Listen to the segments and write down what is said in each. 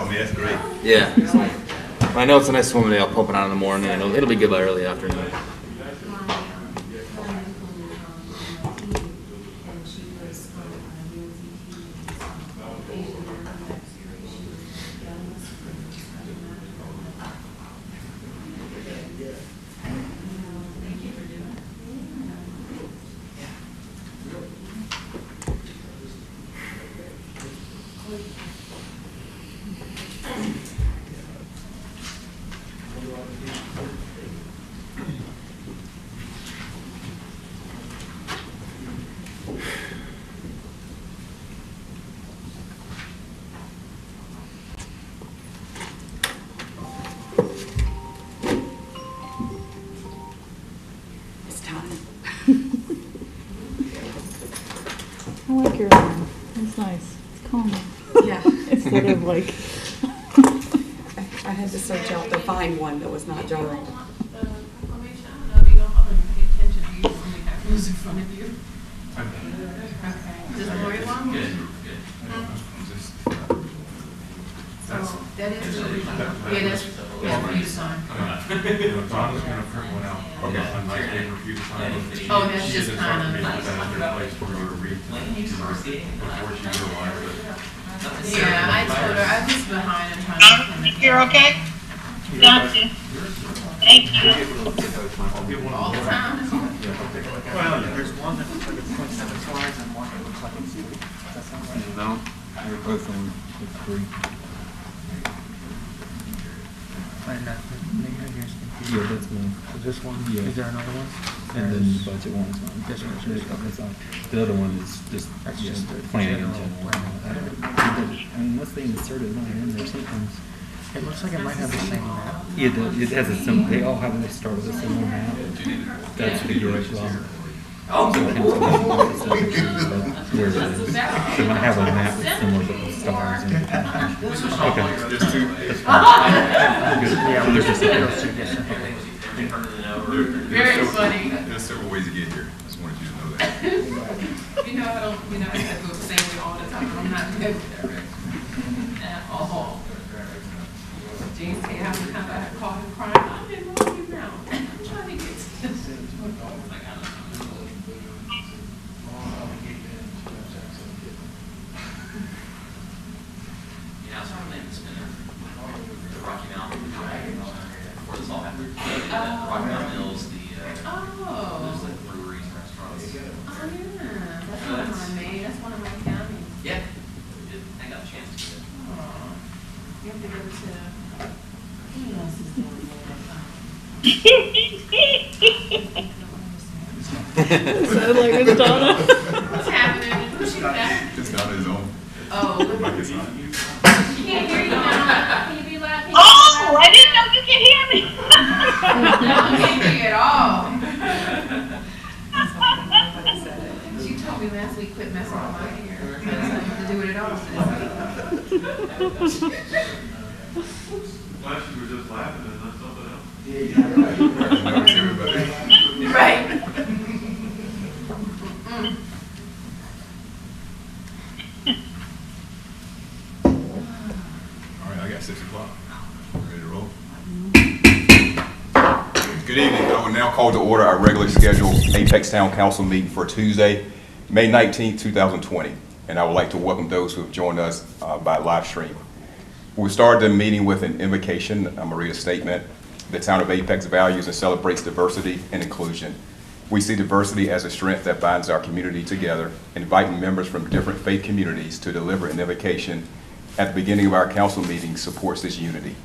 mean, that's great. Yeah. So, I know it's a nice swimming day. I'll pump it on in the morning. And it'll be good by early afternoon. It's time. I like your one. It's nice. It's calming. Yeah. Instead of like. I had to search out to find one that was not jarring. Who's in front of you? Does Lori want? Good. So that is what we want. Yeah, that's for you to sign. Donna's gonna print one out. Okay. A nice paper for you to sign. Oh, that's just kind of. Place for her to read before she realized it. Yeah, I told her, I was behind and trying to. You're okay? Gotcha. Thank you. All the time. Well, there's one that looks like it's 27 slides and one that looks like it's 2. Does that sound right? No, they're both on with 3. And maybe here's confused. Yeah, that's me. Is this one? Yeah. Is there another one? And then the budget one's mine. This one's That's yours. that's all. The other one is just, That's yeah, just the planning in general general. plan. I mean, unless they inserted mine in there sometimes. It looks like it might have the same map. Yeah, it has a similar, they all have, they start with a similar map. That's the good, so council doesn't want to set where it is. So I have a map with similar but stars and. Okay. There's two. That's fine. Good. Yeah, So there's just those two different. Very funny. There's several ways to get here. I just wanted you to know that. You know, I have to go the same way all the time. I'm not good with that at all. James came out and I called him crying. I'm in love now. I'm trying to get to this. Yeah, so I'm named the Rocky Mountain, before this all happened. Rocky Mountain Mills, there's like breweries and restaurants. Oh, yeah. That's one of my main, that's one of my counties. Yeah, we did. I got a chance to do it. Oh. You have to go to, who else is doing Sounded like it's Donna. What's happening? Who's she back? It's not his own. Oh, Like it's not. she can't hear you now. Can you be loud? Can you be Oh, loud? I didn't know you could hear me. No, I can't hear you at all. She told me last week, quit messing with my ear. That's nothing to do with it all. Glad you were just laughing and not something else. Everybody. Right. All right, I got 6 o'clock. Ready to roll? Good evening. I will now call to order our regularly scheduled Apex Town Council meeting for Tuesday, May 19th, 2020. And I would like to welcome those who have joined us by live stream. We'll start the meeting with an invocation. I'm going to read a statement. The town of Apex values and celebrates diversity and inclusion. We see diversity as a strength that binds our community together. Inviting members from different faith communities to deliver an invocation at the beginning of our council meetings supports this unity.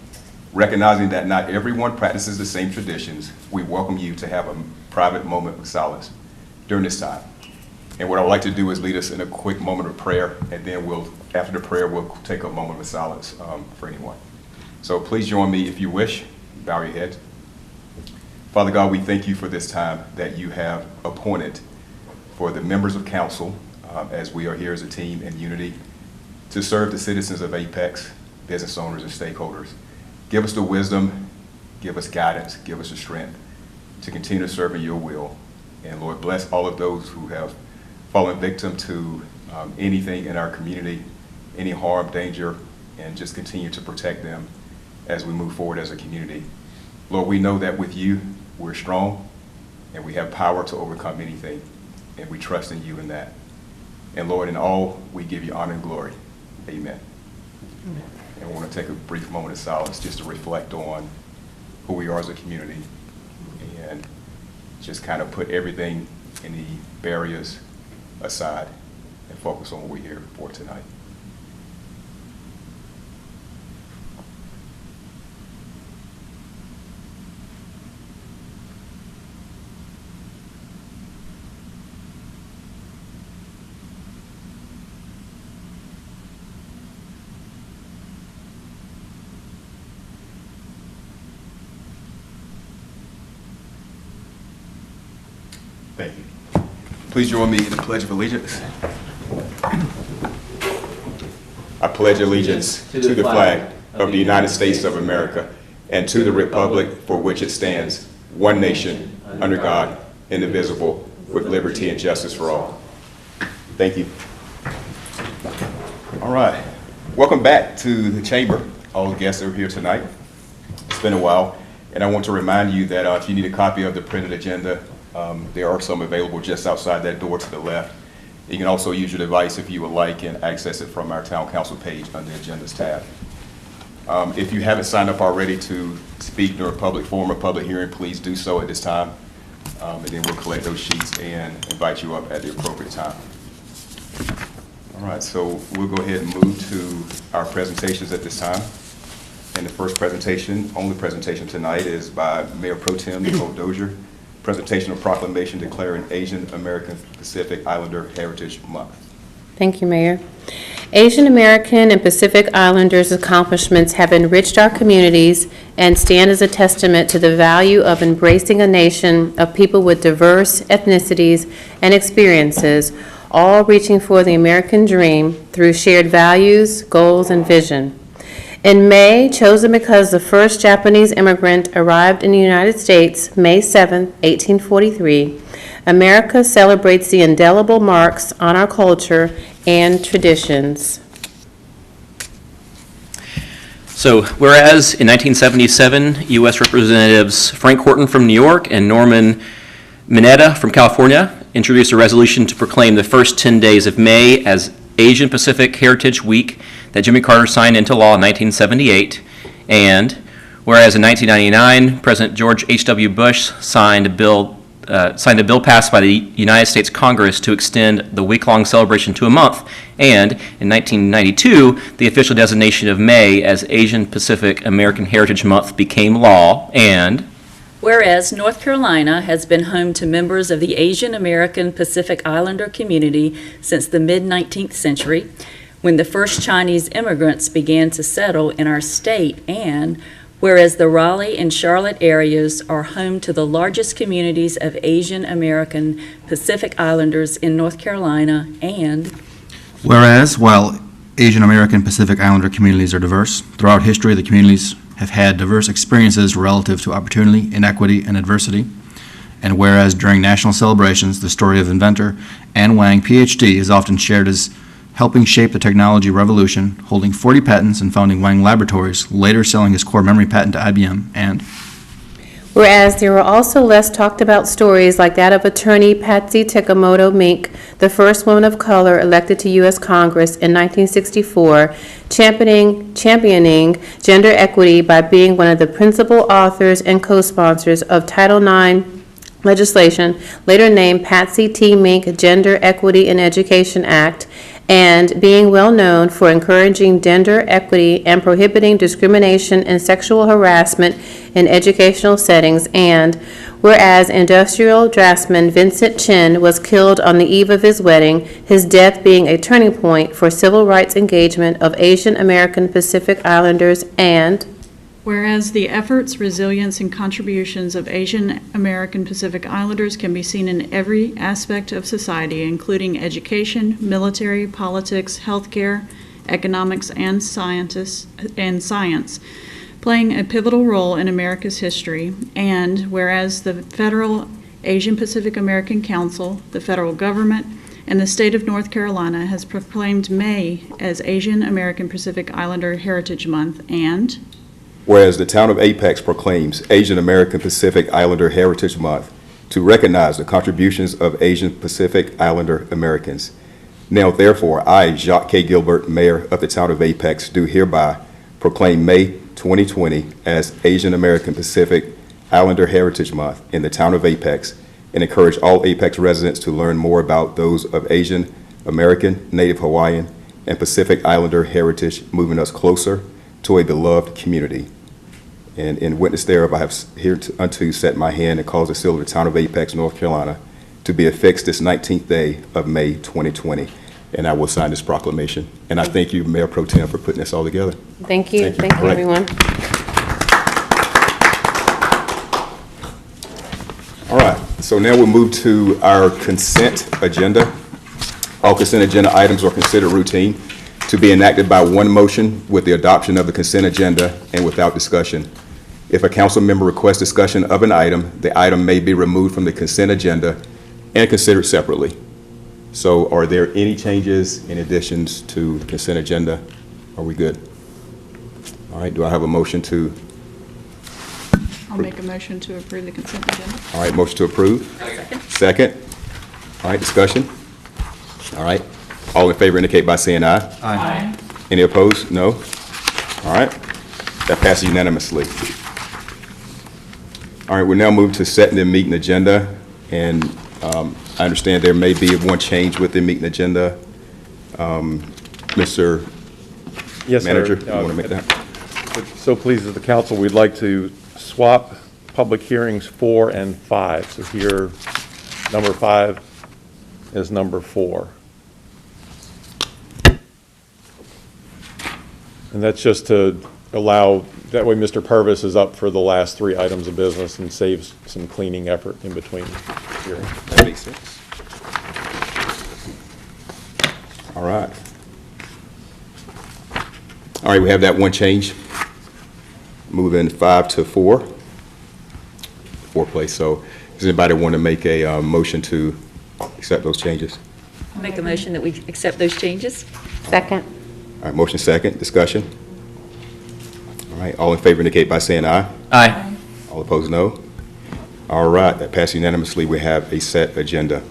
Recognizing that not everyone practices the same traditions, we welcome you to have a private moment of silence during this time. And what I would like to do is lead us in a quick moment of prayer, and then after the prayer, we'll take a moment of silence for anyone. So please join me if you wish. Bow your head. Father God, we thank you for this time that you have appointed for the members of council, as we are here as a team in unity, to serve the citizens of Apex, business owners and stakeholders. Give us the wisdom, give us guidance, give us the strength to continue to serve in your will. And Lord, bless all of those who have fallen victim to anything in our community, any harm, danger, and just continue to protect them as we move forward as a community. Lord, we know that with you, we're strong and we have power to overcome anything, and we trust in you in that. And Lord, in all, we give you honor and glory. Amen. And I want to take a brief moment of silence just to reflect on who we are as a community and just kind of put everything in the barriers aside and focus on what we're here for tonight. Thank you. Please join me in the Pledge of Allegiance. I pledge allegiance to the flag of the United States of America and to the republic for which it stands, one nation, under God, indivisible, with liberty and justice for all. Thank you. All right. Welcome back to the chamber, all the guests that are here tonight. It's been a while, and I want to remind you that if you need a copy of the printed agenda, there are some available just outside that door to the left. You can also use your device if you would like and access it from our Town Council page under the Agendas tab. If you haven't signed up already to speak during a public forum or public hearing, please do so at this time. And then we'll collect those sheets and invite you up at the appropriate time. All right, so we'll go ahead and move to our presentations at this time. And the first presentation, only presentation tonight, is by Mayor Pro Tem Nicole Dozier. Presentation of proclamation declaring Asian American Pacific Islander Heritage Month. Thank you, Mayor. Asian American and Pacific Islanders' accomplishments have enriched our communities and stand as a testament to the value of embracing a nation of people with diverse ethnicities and experiences, all reaching for the American dream through shared values, goals, and vision. In May, chosen because the first Japanese immigrant arrived in the United States, May 7, 1843, America celebrates the indelible marks on our culture and traditions. So, whereas in 1977, U.S. Representatives Frank Horton from New York and Norman Mineta from California introduced a resolution to proclaim the first 10 days of May as Asian Pacific Heritage Week that Jimmy Carter signed into law in 1978, and whereas in 1999, President George H.W. Bush signed a bill passed by the United States Congress to extend the week-long celebration to a month, and in 1992, the official designation of May as Asian Pacific American Heritage Month became law, and whereas North Carolina has been home to members of the Asian American Pacific Islander community since the mid-19th century, when the first Chinese immigrants began to settle in our state, and whereas the Raleigh and Charlotte areas are home to the largest communities of Asian American Pacific Islanders in North Carolina, and whereas while Asian American Pacific Islander communities are diverse, throughout history the communities have had diverse experiences relative to opportunity, inequity, and adversity. And whereas during national celebrations, the story of inventor Anne Wang, Ph.D., is often shared as helping shape the technology revolution, holding 40 patents and founding Wang Laboratories, later selling his core memory patent to IBM, and whereas there were also less talked about stories like that of attorney Patsy Takamoto Mink, the first woman of color elected to U.S. Congress in 1964, championing gender equity by being one of the principal authors and co-sponsors of Title IX legislation, later named Patsy T. Mink Gender Equity in Education Act, and being well known for encouraging gender equity and prohibiting discrimination and sexual harassment in educational settings, and whereas industrial draftsman Vincent Chin was killed on the eve of his wedding, his death being a turning point for civil rights engagement of Asian American Pacific Islanders, and whereas the efforts, resilience, and contributions of Asian American Pacific Islanders can be seen in every aspect of society, including education, military, politics, healthcare, economics, and science, playing a pivotal role in America's history, and whereas the Federal Asian Pacific American Council, the federal government, and the state of North Carolina has proclaimed May as Asian American Pacific Islander Heritage Month, and whereas the town of Apex proclaims Asian American Pacific Islander Heritage Month to recognize the contributions of Asian Pacific Islander Americans. Now therefore, I, Jacques K. Gilbert, Mayor of the town of Apex, do hereby proclaim May 2020 as Asian American Pacific Islander Heritage Month in the town of Apex, and encourage all Apex residents to learn more about those of Asian American, Native Hawaiian, and Pacific Islander heritage, moving us closer to a beloved community. And in witness thereof, I have hereunto set my hand and caused the seal of the town of Apex, North Carolina, to be affixed this 19th day of May 2020. And I will sign this proclamation. And I thank you, Mayor Pro Tem, for putting this all together. Thank you, All right. everyone. All right, so now we'll move to our consent agenda. All consent agenda items are considered routine to be enacted by one motion with the adoption of the consent agenda and without discussion. If a council member requests discussion of an item, the item may be removed from the consent agenda and considered separately. So are there any changes in additions to the consent agenda? Are we good? All right, do I have a motion to, I'll make a motion to approve the consent agenda. all right, motion to approve? Second. All right, discussion? All right, all in favor indicate by saying aye. Aye. Any opposed? No? All right, that passes unanimously. All right, we'll now move to setting the meeting agenda, and I understand there may be one change with the meeting agenda. Mr. Yes, sir. Manager, you want to make that? So pleases the council, we'd like to swap public hearings 4 and 5. So here, number 5 is number 4. And that's just to allow, that way Mr. Purvis is up for the last 3 items of business and saves some cleaning effort in between hearings. That makes sense. All right. All right, we have that one change. Moving 5 to 4. 4 place. So does anybody want to make a motion to accept those changes? I'll make a motion that we accept those changes. Second. All right, motion second, discussion. All right, all in favor indicate by saying aye. Aye. All opposed, no. All right, that passed unanimously. We have a set agenda.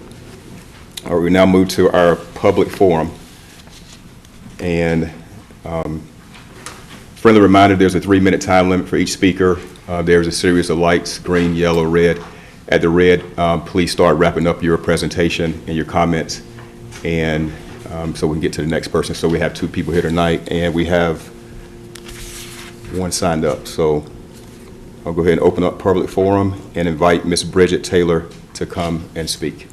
All right, we now move to our public forum. And friendly reminder, there's a 3-minute time limit for each speaker. There's a series of lights, green, yellow, red. At the red, please start wrapping up your presentation and your comments, and so we can get to the next person. So we have 2 people here tonight, and we have 1 signed up. So I'll go ahead and open up public forum and invite Ms. Bridget Taylor to come and speak.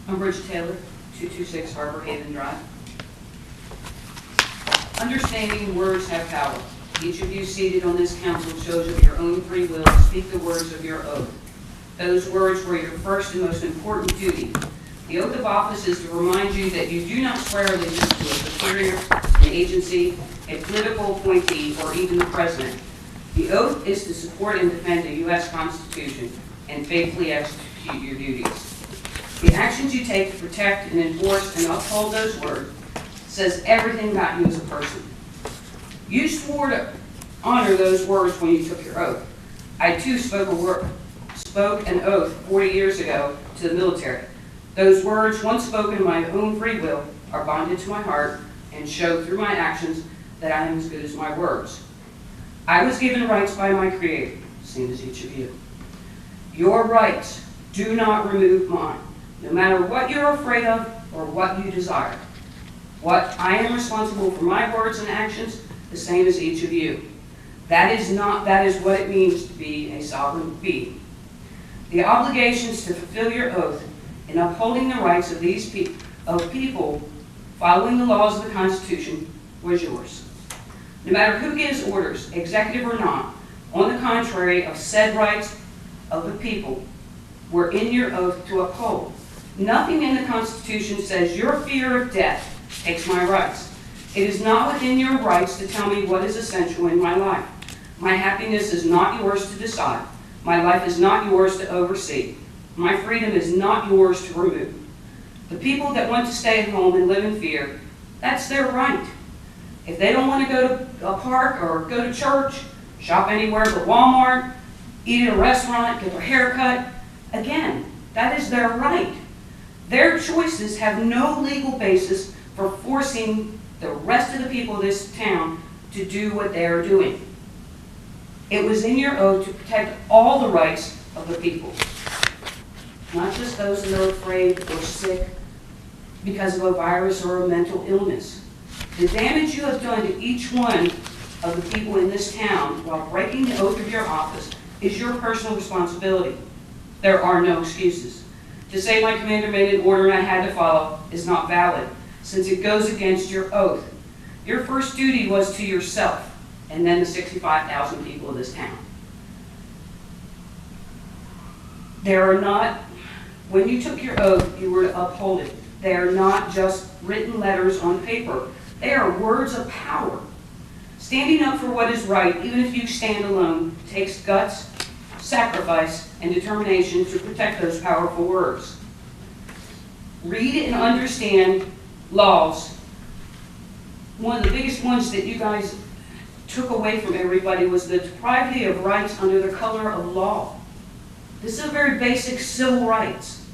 I'm Bridget Taylor, 226 Harbor Haven Drive. Understanding words have power. Each of you seated on this council shows of your own free will to speak the words of your oath. Those words were your first and most important duty. The oath of office is to remind you that you do not swear allegiance to a superior, an agency, a political appointee, or even the president. The oath is to support and defend the U.S. Constitution and faithfully execute your duties. The actions you take to protect and enforce and uphold those words says everything about you as a person. You swore to honor those words when you took your oath. I too spoke an oath 40 years ago to the military. Those words, once spoken of my own free will, are bonded to my heart and show through my actions that I am as good as my words. I was given rights by my Creator, same as each of you. Your rights do not remove mine, no matter what you're afraid of or what you desire. What I am responsible for my words and actions, the same as each of you. That is what it means to be a sovereign being. The obligations to fulfill your oath in upholding the rights of these people following the laws of the Constitution was yours. No matter who gives orders, executive or not, on the contrary of said rights of the people, were in your oath to uphold. Nothing in the Constitution says your fear of death takes my rights. It is not within your rights to tell me what is essential in my life. My happiness is not yours to decide. My life is not yours to oversee. My freedom is not yours to remove. The people that want to stay at home and live in fear, that's their right. If they don't want to go to a park or go to church, shop anywhere but Walmart, eat at a restaurant, get their hair cut, again, that is their right. Their choices have no legal basis for forcing the rest of the people of this town to do what they are doing. It was in your oath to protect all the rights of the people, not just those that are afraid or sick because of a virus or a mental illness. The damage you have done to each one of the people in this town while breaking the oath of your office is your personal responsibility. There are no excuses. To say my commander made an order and I had to follow is not valid, since it goes against your oath. Your first duty was to yourself, and then the 65,000 people of this town. There are not, when you took your oath, you were to uphold it. They are not just written letters on paper. They are words of power. Standing up for what is right, even if you stand alone, takes guts, sacrifice, and determination to protect those powerful words. Read and understand laws. One of the biggest ones that you guys took away from everybody was the deprivity of rights under the color of law. This is a very basic civil rights.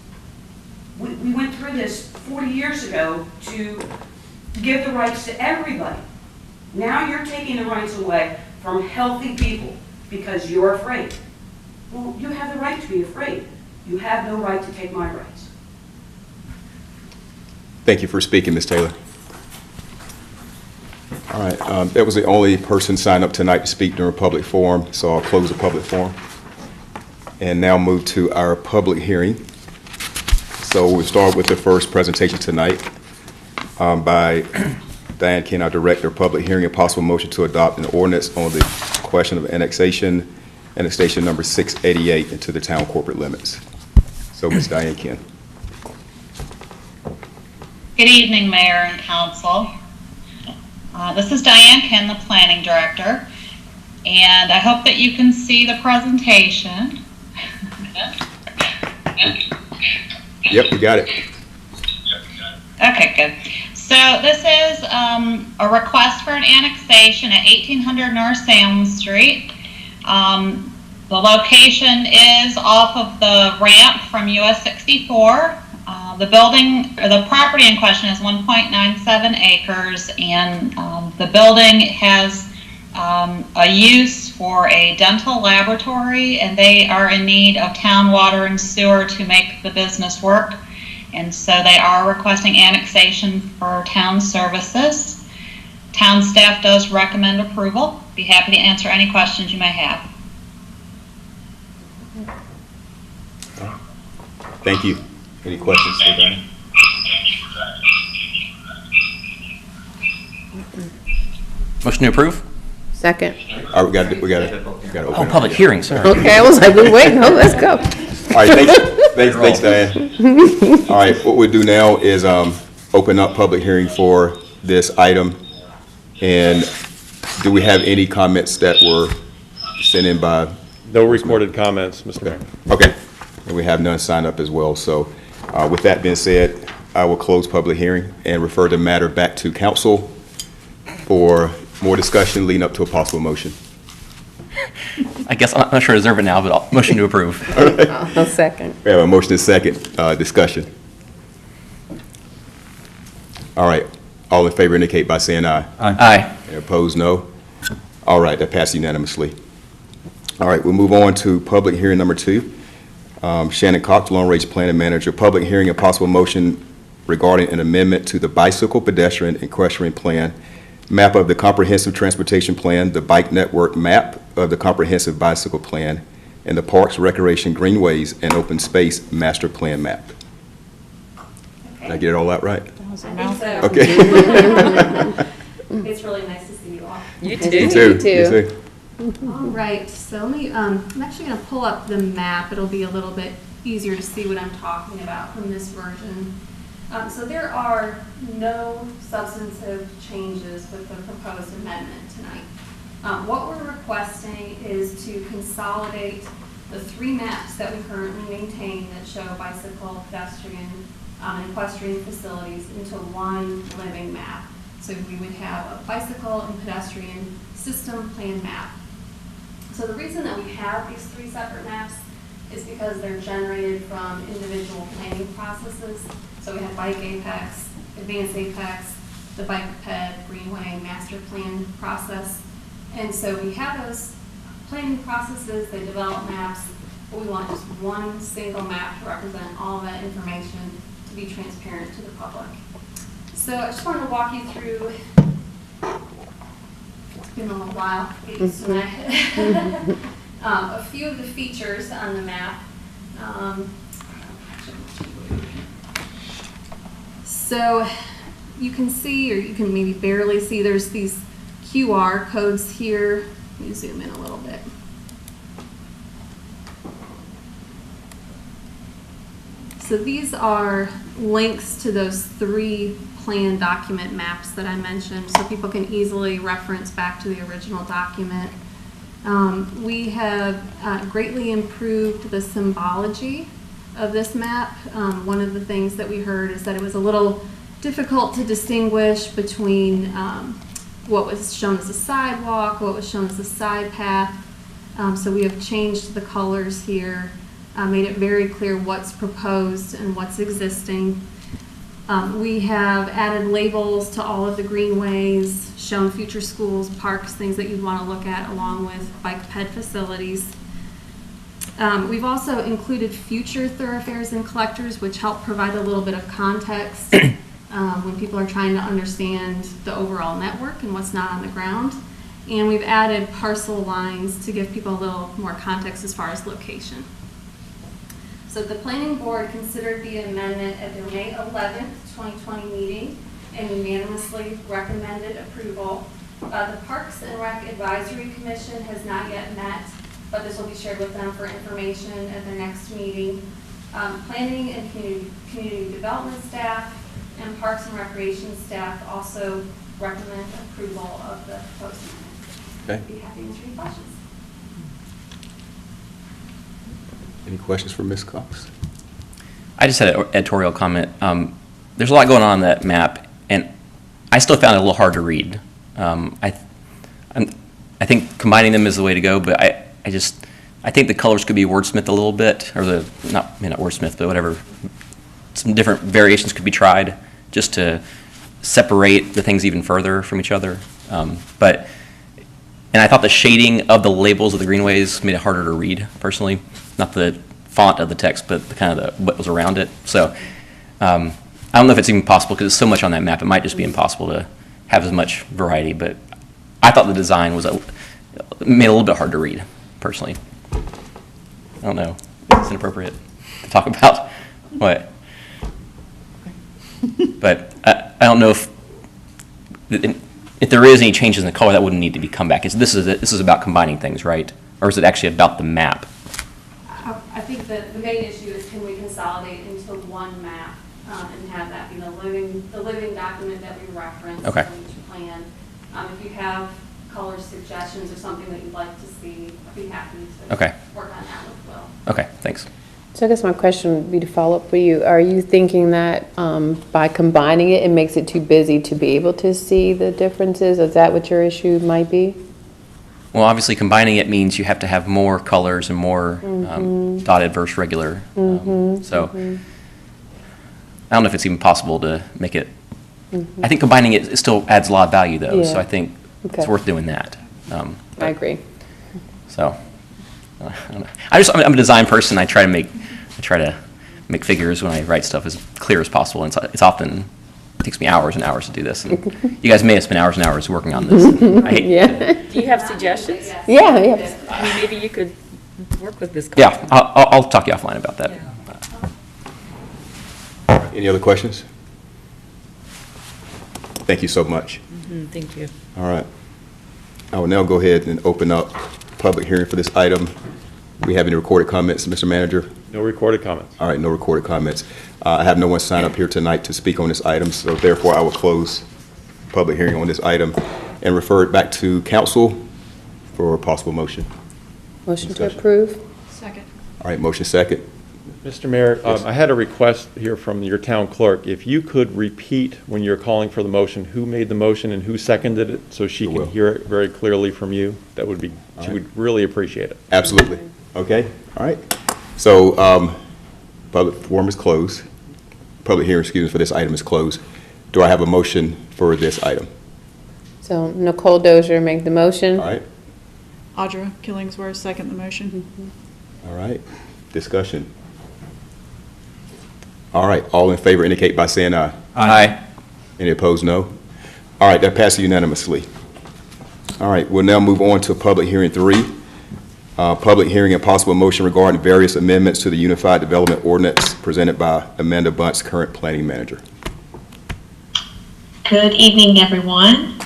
We went through this 40 years ago to give the rights to everybody. Now you're taking the rights away from healthy people because you're afraid. Well, you have the right to be afraid. You have no right to take my rights. Thank you for speaking, Ms. Taylor. All right, that was the only person signed up tonight to speak during a public forum, so I'll close the public forum. And now move to our public hearing. So we'll start with the first presentation tonight by Diane Ken, our Director of Public Hearing, a possible motion to adopt an ordinance on the question of annexation number 688 into the town corporate limits. So Ms. Diane Ken. Good evening, Mayor and Council. This is Diane Ken, the Planning Director, and I hope that you can see the presentation. Yep, we got it. Okay, good. So this is a request for an annexation at 1800 North Salem Street. The location is off of the ramp from US 64. The building, or the property in question is 1.97 acres, and the building has a use for a dental laboratory, and they are in need of town water and sewer to make the business work. And so they are requesting annexation for town services. Town staff does recommend approval. Be happy to answer any questions you may have. Thank you. Any questions for Diane? Motion to approve? Second. All right, we got to open. Oh, public hearing, sorry. Okay, I was like, we're waiting, oh, let's go. All right, thanks, Diane. All right, what we'll do now is open up public hearing for this item. And do we have any comments that were sent in by? No recorded comments, Mr. Mayor. Okay, and we have none signed up as well. So with that being said, I will close public hearing and refer the matter back to council for more discussion leading up to a possible motion. I guess I'm not sure to reserve it now, but I'll motion to approve. I'll second. We have a motion and second discussion. All right, all in favor indicate by saying aye. Aye. And opposed, no. All right, that passed unanimously. All right, we'll move on to public hearing number 2. Shannon Cox, Long Range Planning Manager. Public hearing and possible motion regarding an amendment to the bicycle, pedestrian, and equestrian plan, map of the comprehensive transportation plan, the bike network map of the comprehensive bicycle plan, and the parks, recreation, greenways, and open space master plan map. Did I get it all out right? Okay. It's really nice to see you all. You too. You too. You too. All right, so let me, I'm actually going to pull up the map. It'll be a little bit easier to see what I'm talking about from this version. So there are no substantive changes with the proposed amendment tonight. What we're requesting is to consolidate the 3 maps that we currently maintain that show bicycle, pedestrian, and equestrian facilities into one living map. So we would have a bicycle and pedestrian system plan map. So the reason that we have these 3 separate maps is because they're generated from individual planning processes. So we have Bike Apex, Advanced Apex, the Bike Ped, Greenway, Master Plan process. And so we have those planning processes, they develop maps, but we want just one single map to represent all of that information to be transparent to the public. So I just wanted to walk you through, it's been a little while, get used to that. A few of the features on the map. So you can see, or you can maybe barely see, there's these QR codes here. Let me zoom in a little bit. So these are links to those 3 plan document maps that I mentioned, so people can easily reference back to the original document. We have greatly improved the symbology of this map. One of the things that we heard is that it was a little difficult to distinguish between what was shown as a sidewalk, what was shown as a side path. So we have changed the colors here, made it very clear what's proposed and what's existing. We have added labels to all of the greenways, shown future schools, parks, things that you'd want to look at, along with bike ped facilities. We've also included future thoroughfares and collectors, which help provide a little bit of context when people are trying to understand the overall network and what's not on the ground. And we've added parcel lines to give people a little more context as far as location. So the Planning Board considered the amendment at their May 11th, 2020 meeting and unanimously recommended approval. The Parks and Rec Advisory Commission has not yet met, but this will be shared with them for information at their next meeting. Planning and community development staff and Parks and Recreation staff also recommend approval of the proposed amendment. Okay. I'd be happy to answer any questions. Any questions for Ms. Cox? I just had an editorial comment. There's a lot going on in that map, and I still found it a little hard to read. I think combining them is the way to go, but I think the colors could be wordsmithed a little bit, or not wordsmithed, but whatever. Some different variations could be tried just to separate the things even further from each other. And I thought the shading of the labels of the greenways made it harder to read, personally. Not the font of the text, but the kind of what was around it. So I don't know if it's even possible, because there's so much on that map, it might just be impossible to have as much variety. But I thought the design was made it a little bit hard to read, personally. I don't know. It's inappropriate to talk about what. But I don't know if there is any changes in the color, that wouldn't need to be come back. This is about combining things, right? Or is it actually about the map? I think that the main issue is, can we consolidate into one map and have that be the living document that we reference Okay. in each plan. If you have color suggestions or something that you'd like to see, I'd be happy to Okay. work on that with Will. Okay, thanks. So I guess my question would be to follow up for you. Are you thinking that by combining it, it makes it too busy to be able to see the differences? Is that what your issue might be? Well, obviously, combining it means you have to have more colors and more dotted versus regular. So I don't know if it's even possible to make it. I think combining it still adds a lot of value, though. Yeah. So I think it's worth doing that. I agree. So I don't know. I'm a design person. I try to make figures when I write stuff as clear as possible. And it's often. It takes me hours and hours to do this. And you guys may have spent hours and hours working on this. I hate Do you have suggestions? Yeah, yeah. I mean, maybe you could work with this. Yeah, I'll talk to you offline about that. Any other questions? Thank you so much. Thank you. All right. I will now go ahead and open up public hearing for this item. Do we have any recorded comments, Mr. Manager? No recorded comments. All right, no recorded comments. I have no one sign up here tonight to speak on this item, so therefore I will close public hearing on this item and refer it back to council for a possible motion. Motion to Discussion. approve? Second. All right, motion second. Mr. Mayor, Yes. I had a request here from your town clerk. If you could repeat when you're calling for the motion, who made the motion and who seconded it, so she can will. hear it very clearly from you, that would be, All she right. would really appreciate it. Absolutely. Okay, all right. So, public forum is closed. Public hearing, excuse me, for this item is closed. Do I have a motion for this item? So Nicole Dozier make the motion. All right, Audra Killingsworth, second the motion. all right. Discussion. All right, all in favor indicate by saying aye. Aye. Any opposed, no? All right, that passes unanimously. All right, we'll now move on to public hearing 3. Public hearing and possible motion regarding various amendments to the Unified Development Ordinance presented by Amanda Bunce, current planning manager. Good evening, everyone.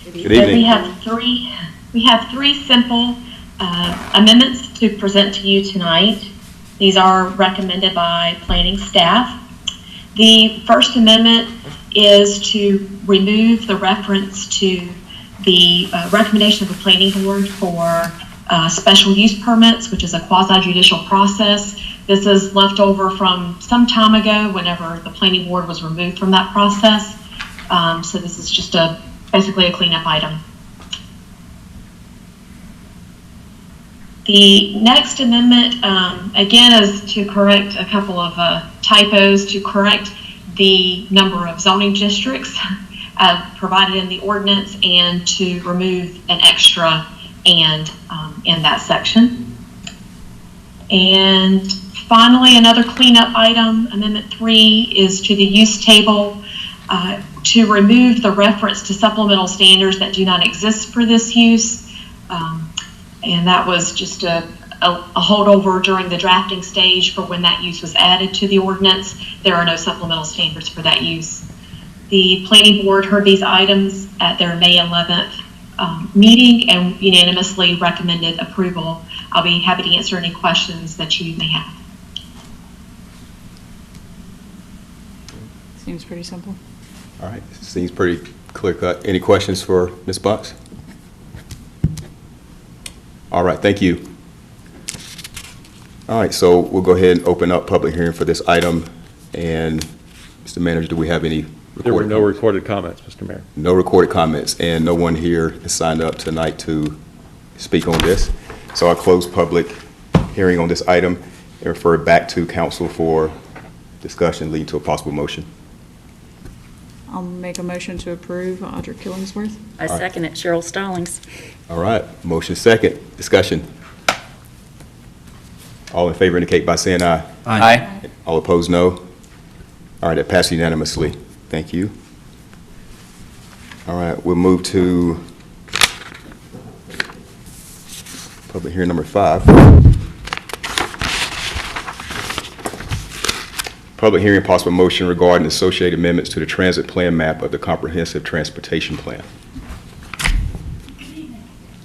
Good So evening. we have three simple amendments to present to you tonight. These are recommended by planning staff. The first amendment is to remove the reference to the recommendation of the planning board for special use permits, which is a quasi-judicial process. This is left over from some time ago whenever the planning board was removed from that process. So this is just basically a cleanup item. The next amendment, again, is to correct a couple of typos, to correct the number of zoning districts provided in the ordinance, and to remove an extra "and" in that section. And finally, another cleanup item, Amendment 3, is to the use table, to remove the reference to supplemental standards that do not exist for this use. And that was just a holdover during the drafting stage for when that use was added to the ordinance. There are no supplemental standards for that use. The planning board heard these items at their May 11th meeting and unanimously recommended approval. I'll be happy to answer any questions that you may have. Seems pretty simple. All right, seems pretty clear cut. Any questions for Ms. Bunce? All right, thank you. All right, so we'll go ahead and open up public hearing for this item. And Mr. Manager, do we have any recorded There were no comments? recorded comments, Mr. Mayor. No recorded comments, and no one here is signed up tonight to speak on this. So I'll close public hearing on this item and refer it back to council for discussion leading to a possible motion. I'll make a motion to approve Audra Killingsworth. I right. second it, Cheryl Stallings. All right, motion second. Discussion. All in favor indicate by saying aye. Aye. All opposed, no. All right, that passed unanimously. Thank you. All right, we'll move to public hearing number 5. Public hearing, possible motion regarding associated amendments to the transit plan map of the Comprehensive Transportation Plan.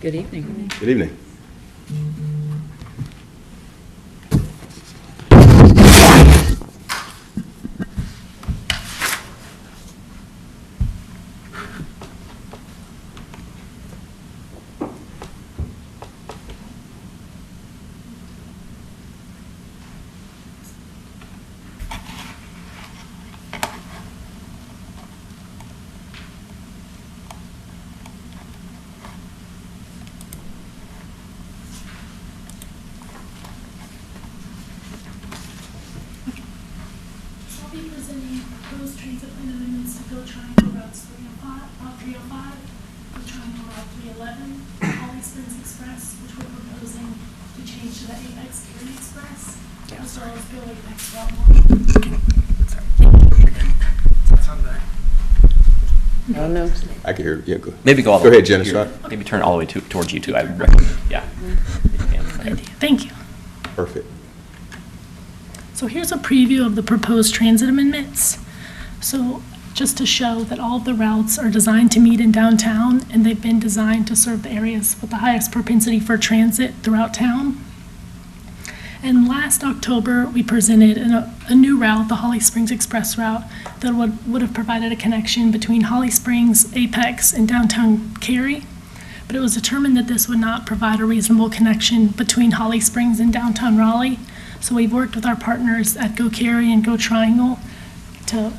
Good evening. Good evening. I'll be presenting proposed transit plan amendments to Go Triangle Routes 305, Go Triangle Route 311, Holly Springs Express, which we're proposing to change to the Apex Erie Express, as well as Go Apex Route 1. I don't know. I can hear, yeah, go. Maybe go all the Go way. ahead, Jenna here. Scott. Maybe turn all the way towards you two, I would recommend, yeah. Thank you. Perfect. So here's a preview of the proposed transit amendments. So just to show that all of the routes are designed to meet in downtown, and they've been designed to serve the areas with the highest propensity for transit throughout town. And last October, we presented a new route, the Holly Springs Express route, that would have provided a connection between Holly Springs, Apex, and downtown Cary. But it was determined that this would not provide a reasonable connection between Holly Springs and downtown Raleigh. So we've worked with our partners at Go Cary and Go Triangle to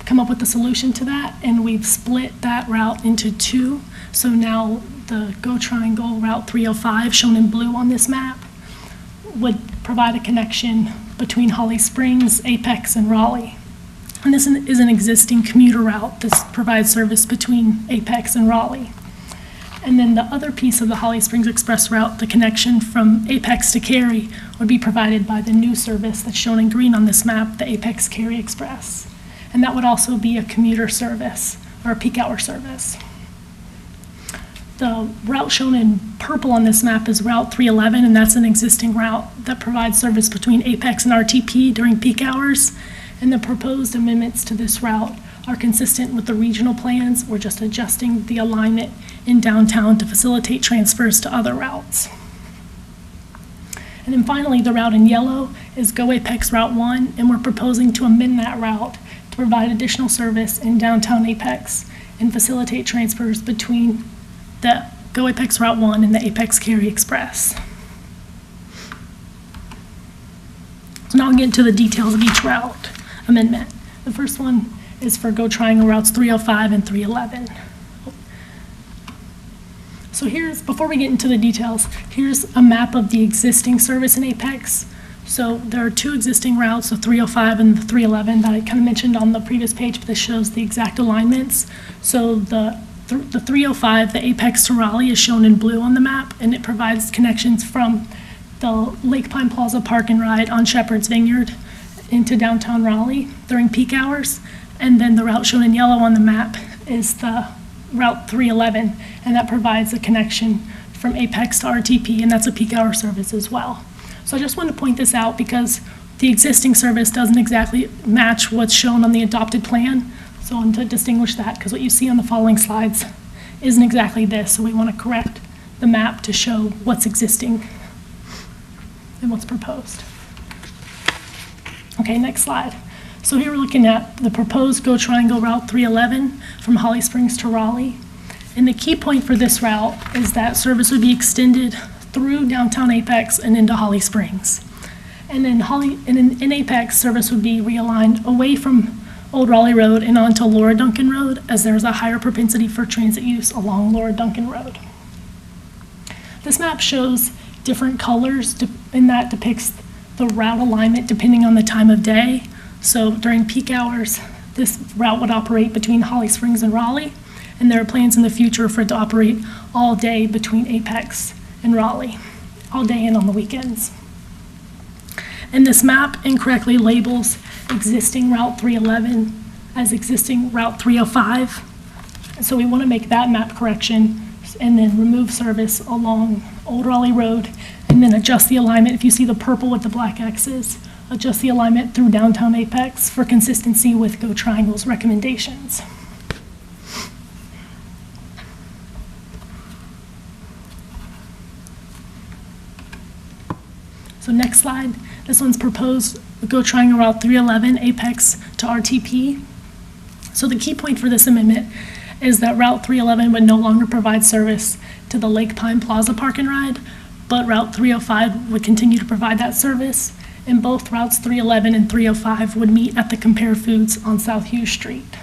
come up with a solution to that, and we've split that route into two. So now the Go Triangle Route 305, shown in blue on this map, would provide a connection between Holly Springs, Apex, and Raleigh. And this is an existing commuter route. This provides service between Apex and Raleigh. And then the other piece of the Holly Springs Express route, the connection from Apex to Cary, would be provided by the new service that's shown in green on this map, the Apex Cary Express. And that would also be a commuter service, or a peak hour service. The route shown in purple on this map is Route 311, and that's an existing route that provides service between Apex and RTP during peak hours. And the proposed amendments to this route are consistent with the regional plans. We're just adjusting the alignment in downtown to facilitate transfers to other routes. And then finally, the route in yellow is Go Apex Route 1, and we're proposing to amend that route to provide additional service in downtown Apex and facilitate transfers between the Go Apex Route 1 and the Apex Cary Express. So now I'll get into the details of each route amendment. The first one is for Go Triangle routes 305 and 311. So before we get into the details, here's a map of the existing service in Apex. So there are two existing routes, the 305 and the 311, that I kind of mentioned on the previous page, but this shows the exact alignments. So the 305, the Apex to Raleigh, is shown in blue on the map, and it provides connections from the Lake Pine Plaza Park and Ride on Shepherd's Vineyard into downtown Raleigh during peak hours. And then the route shown in yellow on the map is the Route 311, and that provides a connection from Apex to RTP, and that's a peak hour service as well. So I just want to point this out because the existing service doesn't exactly match what's shown on the adopted plan. So I want to distinguish that, because what you see on the following slides isn't exactly this. So we want to correct the map to show what's existing and what's proposed. Okay, next slide. So here we're looking at the proposed Go Triangle Route 311 from Holly Springs to Raleigh. And the key point for this route is that service would be extended through downtown Apex and into Holly Springs. And then in Apex, service would be realigned away from Old Raleigh Road and onto Laura Duncan Road, as there's a higher propensity for transit use along Laura Duncan Road. This map shows different colors, and that depicts the route alignment depending on the time of day. So during peak hours, this route would operate between Holly Springs and Raleigh, and there are plans in the future for it to operate all day between Apex and Raleigh, all day and on the weekends. And this map incorrectly labels existing Route 311 as existing Route 305. And so we want to make that map correction and then remove service along Old Raleigh Road, and then adjust the alignment. If you see the purple with the black X's, adjust the alignment through downtown Apex for consistency with Go Triangle's recommendations. So next slide, this one's proposed Go Triangle Route 311 Apex to RTP. So the key point for this amendment is that Route 311 would no longer provide service to the Lake Pine Plaza Park and Ride, but Route 305 would continue to provide that service, and both routes 311 and 305 would meet at the Compare Foods on South Hughes Street.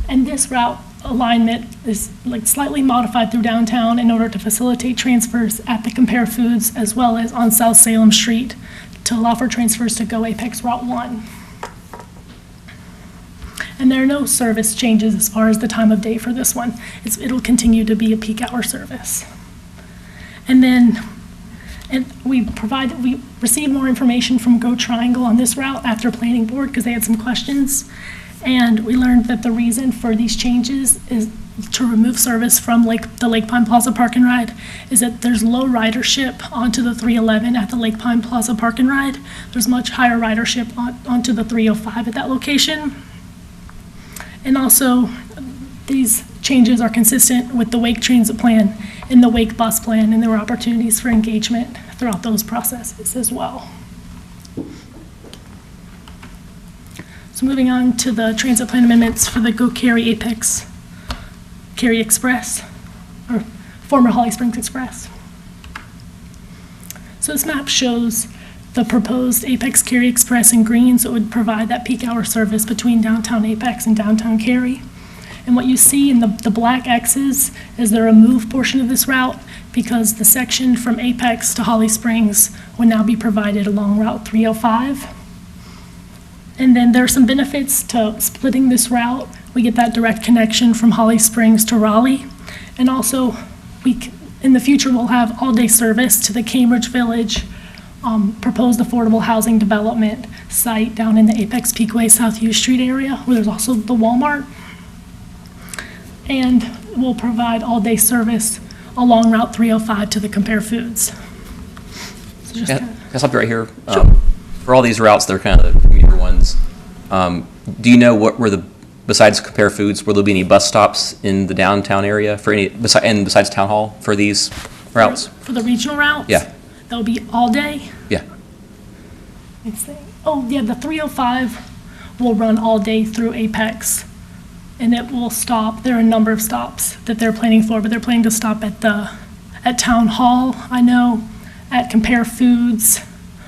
And this route alignment is slightly modified through downtown in order to facilitate transfers at the Compare Foods as well as on South Salem Street to allow for transfers to Go Apex Route 1. And there are no service changes as far as the time of day for this one. It'll continue to be a peak hour service. And then we received more information from Go Triangle on this route after planning board because they had some questions. And we learned that the reason for these changes is to remove service from the Lake Pine Plaza Park and Ride is that there's low ridership onto the 311 at the Lake Pine Plaza Park and Ride. There's much higher ridership onto the 305 at that location. And also, these changes are consistent with the Wake Transit Plan in the Wake Bus Plan, and there were opportunities for engagement throughout those processes as well. So moving on to the transit plan amendments for the Go Cary Apex Cary Express, or former Holly Springs Express. So this map shows the proposed Apex Cary Express in green, so it would provide that peak hour service between downtown Apex and downtown Cary. And what you see in the black X's is the removed portion of this route, because the section from Apex to Holly Springs would now be provided along Route 305. And then there are some benefits to splitting this route. We get that direct connection from Holly Springs to Raleigh. And also, in the future, we'll have all-day service to the Cambridge Village proposed affordable housing development site down in the Apex Peakway South U Street area, where there's also the Walmart. And we'll provide all-day service along Route 305 to the Compare Foods. So just Can I stop you right here? Sure. For all these routes, they're kind of the commuter ones. Do you know what were besides Compare Foods, will there be any bus stops in the downtown area for any, besides Town Hall for these routes? For the regional routes? Yeah. That will be all day? Yeah. Oh, yeah, the 305 will run all day through Apex, and it will stop. There are a number of stops that they're planning for, but they're planning to stop at Town Hall, I know, at Compare Foods,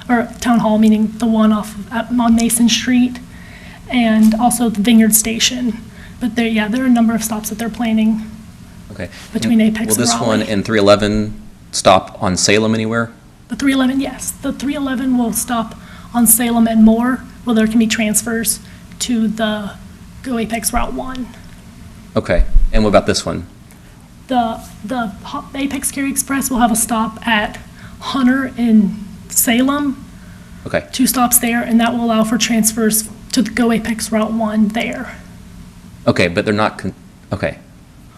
or Town Hall, meaning the one on Mason Street, and also the Vineyard Station. But there are a number of stops that they're planning. Okay. Between Apex and Will this Raleigh. one and 311 stop on Salem anywhere? The 311, yes. The 311 will stop on Salem and Moore, where there can be transfers to the Go Apex Route 1. Okay. And what about this one? The Apex Cary Express will have a stop at Hunter in Salem. Okay. 2 stops there, and that will allow for transfers to the Go Apex Route 1 there. Okay, but they're not, okay.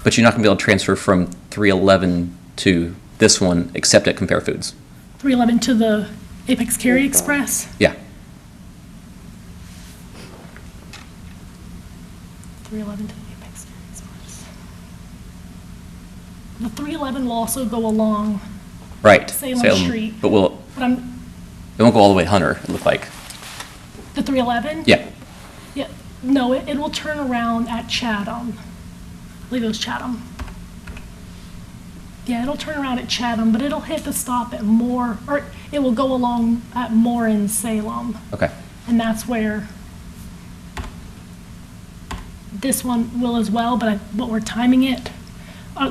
But you're not going to be able to transfer from 311 to this one except at Compare Foods? 311 to the Apex Cary Express? Yeah. 311 to the Apex Cary Express. The 311 will also go along Right. Salem Street. But it won't go all the way to Hunter, it looked like. The 311? Yeah. Yeah, no, it will turn around at Chatham. I believe it was Chatham. Yeah, it'll turn around at Chatham, but it'll hit the stop at Moore, or it will go along at Moore in Salem. Okay. And that's where this one will as well, but what we're timing it,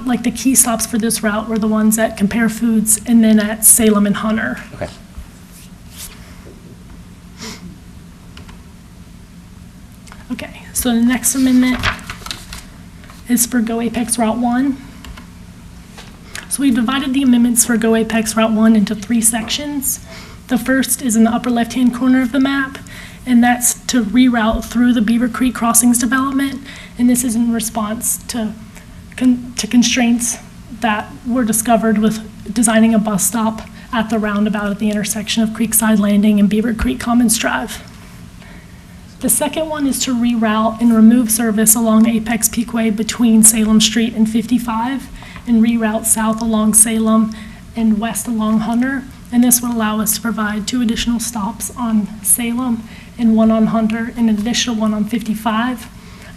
like the key stops for this route were the ones at Compare Foods and then at Salem and Hunter. Okay. Okay, so the next amendment is for Go Apex Route 1. So we've divided the amendments for Go Apex Route 1 into 3 sections. The first is in the upper left-hand corner of the map, and that's to reroute through the Beaver Creek Crossings development, and this is in response to constraints that were discovered with designing a bus stop at the roundabout at the intersection of Creekside Landing and Beaver Creek Commons Drive. The second one is to reroute and remove service along Apex Peakway between Salem Street and 55 and reroute south along Salem and west along Hunter. And this would allow us to provide 2 additional stops on Salem and 1 on Hunter and an additional 1 on 55.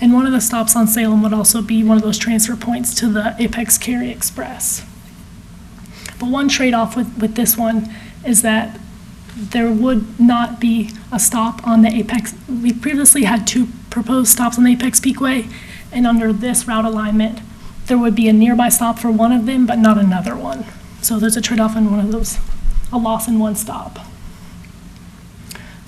And one of the stops on Salem would also be one of those transfer points to the Apex Cary Express. But one trade-off with this one is that there would not be a stop on the Apex. We previously had 2 proposed stops on the Apex Peakway, and under this route alignment, there would be a nearby stop for one of them, but not another one. So there's a trade-off in one of those, a loss in one stop.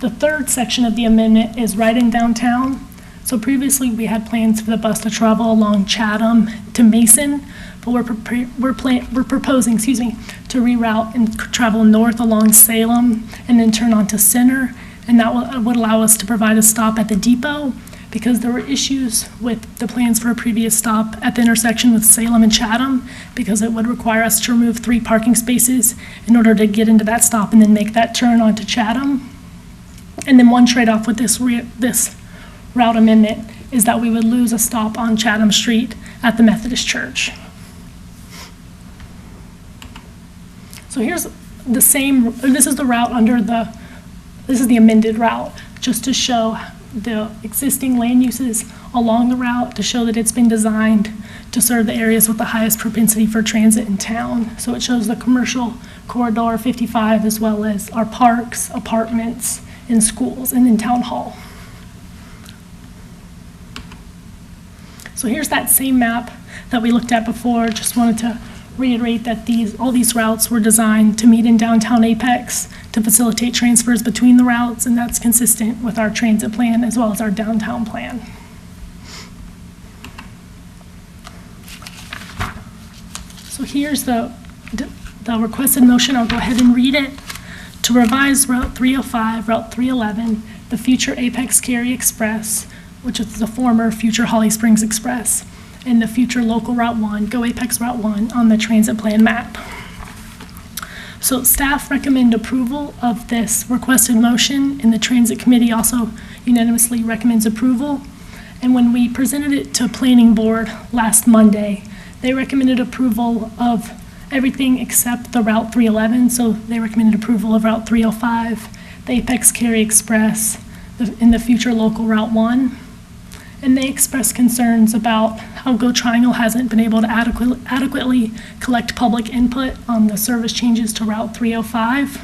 The third section of the amendment is right in downtown. So previously we had plans for the bus to travel along Chatham to Mason, but we're proposing, to reroute and travel north along Salem and then turn onto Center, and that would allow us to provide a stop at the depot because there were issues with the plans for a previous stop at the intersection with Salem and Chatham because it would require us to remove 3 parking spaces in order to get into that stop and then make that turn onto Chatham. And then one trade-off with this route amendment is that we would lose a stop on Chatham Street at the Methodist Church. So here's the same, this is the route this is the amended route, just to show the existing land uses along the route, to show that it's been designed to serve the areas with the highest propensity for transit in town. So it shows the commercial corridor 55 as well as our parks, apartments, and schools, and then town hall. So here's that same map that we looked at before. Just wanted to reiterate that all these routes were designed to meet in downtown Apex to facilitate transfers between the routes, and that's consistent with our transit plan as well as our downtown plan. So here's the requested motion. I'll go ahead and read it. To revise Route 305, Route 311, the future Apex Cary Express, which is the former future Holly Springs Express, and the future local Route 1, Go Apex Route 1, on the transit plan map. So staff recommend approval of this requested motion, and the Transit Committee also unanimously recommends approval. And when we presented it to Planning Board last Monday, they recommended approval of everything except the Route 311. So they recommended approval of Route 305, the Apex Cary Express, and the future local Route 1. And they expressed concerns about how Go Triangle hasn't been able to adequately collect public input on the service changes to Route 305.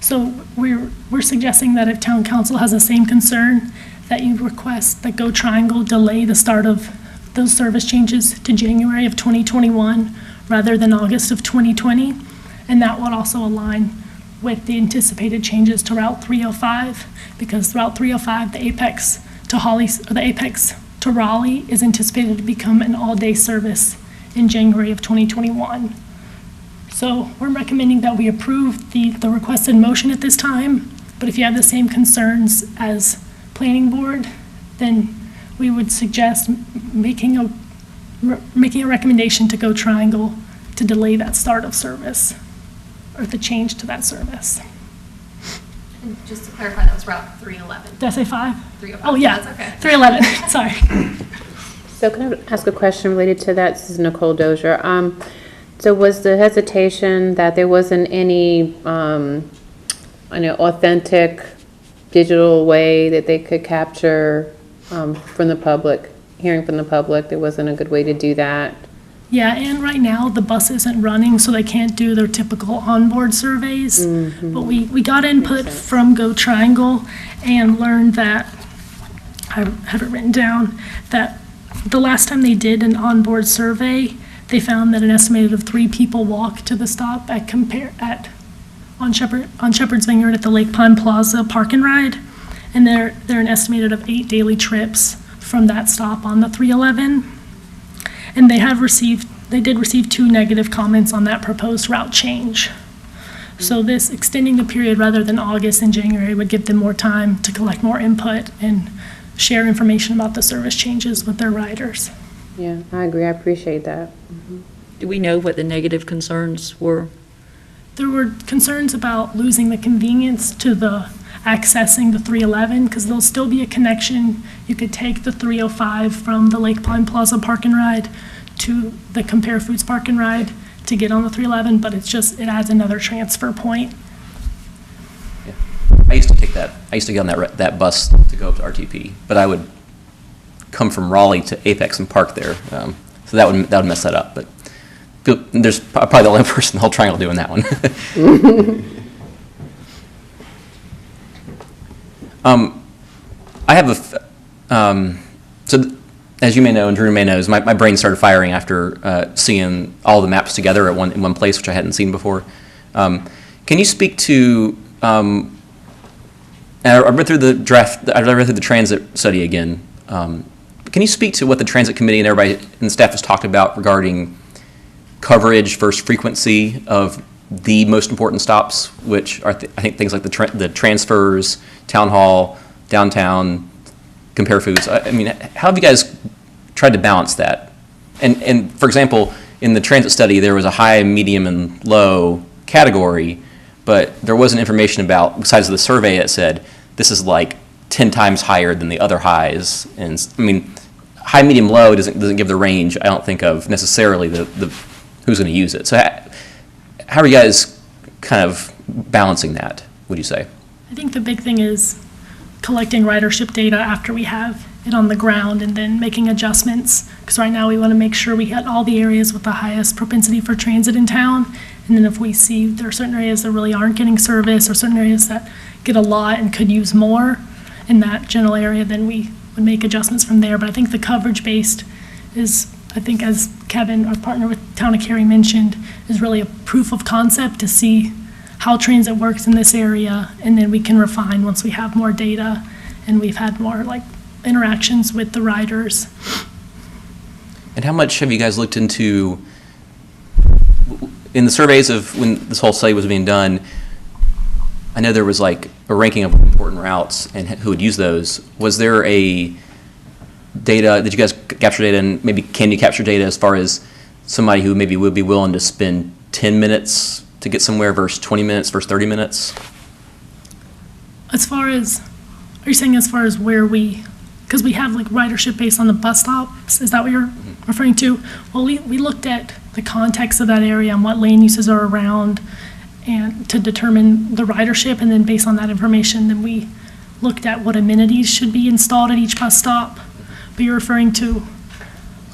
So we're suggesting that if Town Council has the same concern, that you request that Go Triangle delay the start of those service changes to January of 2021 rather than August of 2020. And that would also align with the anticipated changes to Route 305, because Route 305, the Apex to Raleigh, is anticipated to become an all-day service in January of 2021. So we're recommending that we approve the requested motion at this time, but if you have the same concerns as Planning Board, then we would suggest making a recommendation to Go Triangle to delay that start of service, or the change to that service. And just to clarify, that was Route 311. Did I say 5? 305. Oh, yeah. That's okay. 311, sorry. So can I ask a question related to that? This is Nicole Dozier. So was the hesitation that there wasn't any authentic digital way that they could capture from the public, hearing from the public? There wasn't a good way to do that? Yeah, and right now the bus isn't running, so they can't do their typical onboard surveys. Mm-hmm. But we got input from Go Triangle and learned that, I have it written down, that the last time they did an onboard survey, they found that an estimated of 3 people walked to the stop on Shepherd's Vineyard at the Lake Pine Plaza Park and Ride, and they're an estimated of 8 daily trips from that stop on the 311. And they did receive 2 negative comments on that proposed route change. So this extending the period rather than August and January would give them more time to collect more input and share information about the service changes with their riders. Yeah, I agree. I appreciate that. Do we know what the negative concerns were? There were concerns about losing the convenience to the accessing the 311, because there'll still be a connection. You could take the 305 from the Lake Pine Plaza Park and Ride to the Compare Foods Park and Ride to get on the 311, but it adds another transfer point. Yeah. I used to take that. I used to get on that bus to go up to RTP, but I would come from Raleigh to Apex and park there, so that would mess that up. But there's probably the only person in the whole triangle doing that one. I have as you may know, and Drew may know, my brain started firing after seeing all the maps together in one place, which I hadn't seen before. Can you speak to, I read through the draft, I read through the transit study again. Can you speak to what the Transit Committee and everybody and the staff has talked about regarding coverage versus frequency of the most important stops, which are, I think, things like the transfers, town hall, downtown, Compare Foods. I mean, how have you guys tried to balance that? And for example, in the transit study, there was a high, medium, and low category, but there wasn't information about, besides the survey that said, this is like 10 times higher than the other highs. And I mean, high, medium, low doesn't give the range, I don't think, of necessarily the who's going to use it. So how are you guys kind of balancing that, would you say? I think the big thing is collecting ridership data after we have it on the ground and then making adjustments. Because right now we want to make sure we hit all the areas with the highest propensity for transit in town. And then if we see there are certain areas that really aren't getting service or certain areas that get a lot and could use more in that general area, then we would make adjustments from there. But I think the coverage based is, I think as Kevin, our partner with Town of Cary mentioned, is really a proof of concept to see how transit works in this area, and then we can refine once we have more data and we've had more like interactions with the riders. And how much have you guys looked into, in the surveys of when this whole study was being done, I know there was like a ranking of important routes and who would use those. Was there a data, did you guys capture data, and maybe can you capture data as far as somebody who maybe would be willing to spend 10 minutes to get somewhere versus 20 minutes versus 30 minutes? As far as, are you saying as far as where we, because we have like ridership based on the bus stops, is that what you're referring to? Well, we looked at the context of that area and what lane uses are around and to determine the ridership, and then based on that information, then we looked at what amenities should be installed at each bus stop. But you're referring to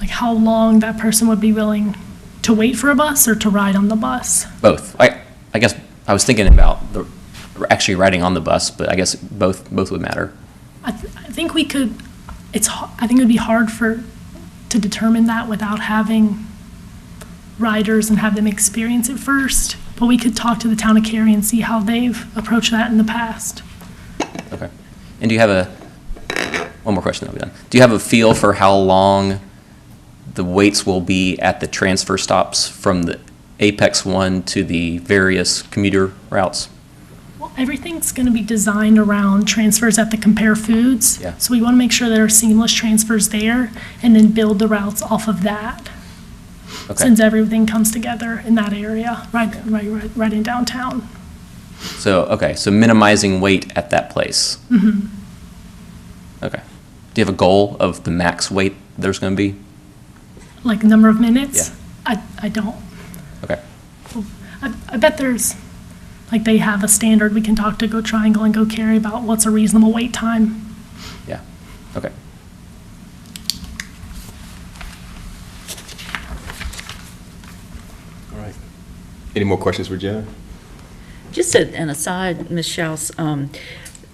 like how long that person would be willing to wait for a bus or to ride on the bus? Both. I guess I was thinking about actually riding on the bus, but I guess both would matter. I think we could. I think it would be hard to determine that without having riders and have them experience it first. But we could talk to the Town of Cary and see how they've approached that in the past. Okay. And do you have one more question, then we'll be done. Do you have a feel for how long the waits will be at the transfer stops from the Apex one to the various commuter routes? Well, everything's going to be designed around transfers at the Compare Foods. Yeah. So we want to make sure there are seamless transfers there and then build the routes off of that. Okay. Since everything comes together in that area, right in downtown. So minimizing wait at that place. Mm-hmm. Okay. Do you have a goal of the max wait there's going to be? Like number of minutes? Yeah. I don't. Okay. I bet there's, like they have a standard. We can talk to Go Triangle and Go Cary about what's a reasonable wait time. Yeah. Okay. All right. Any more questions for Jenna? Just an aside, Ms. Schaus,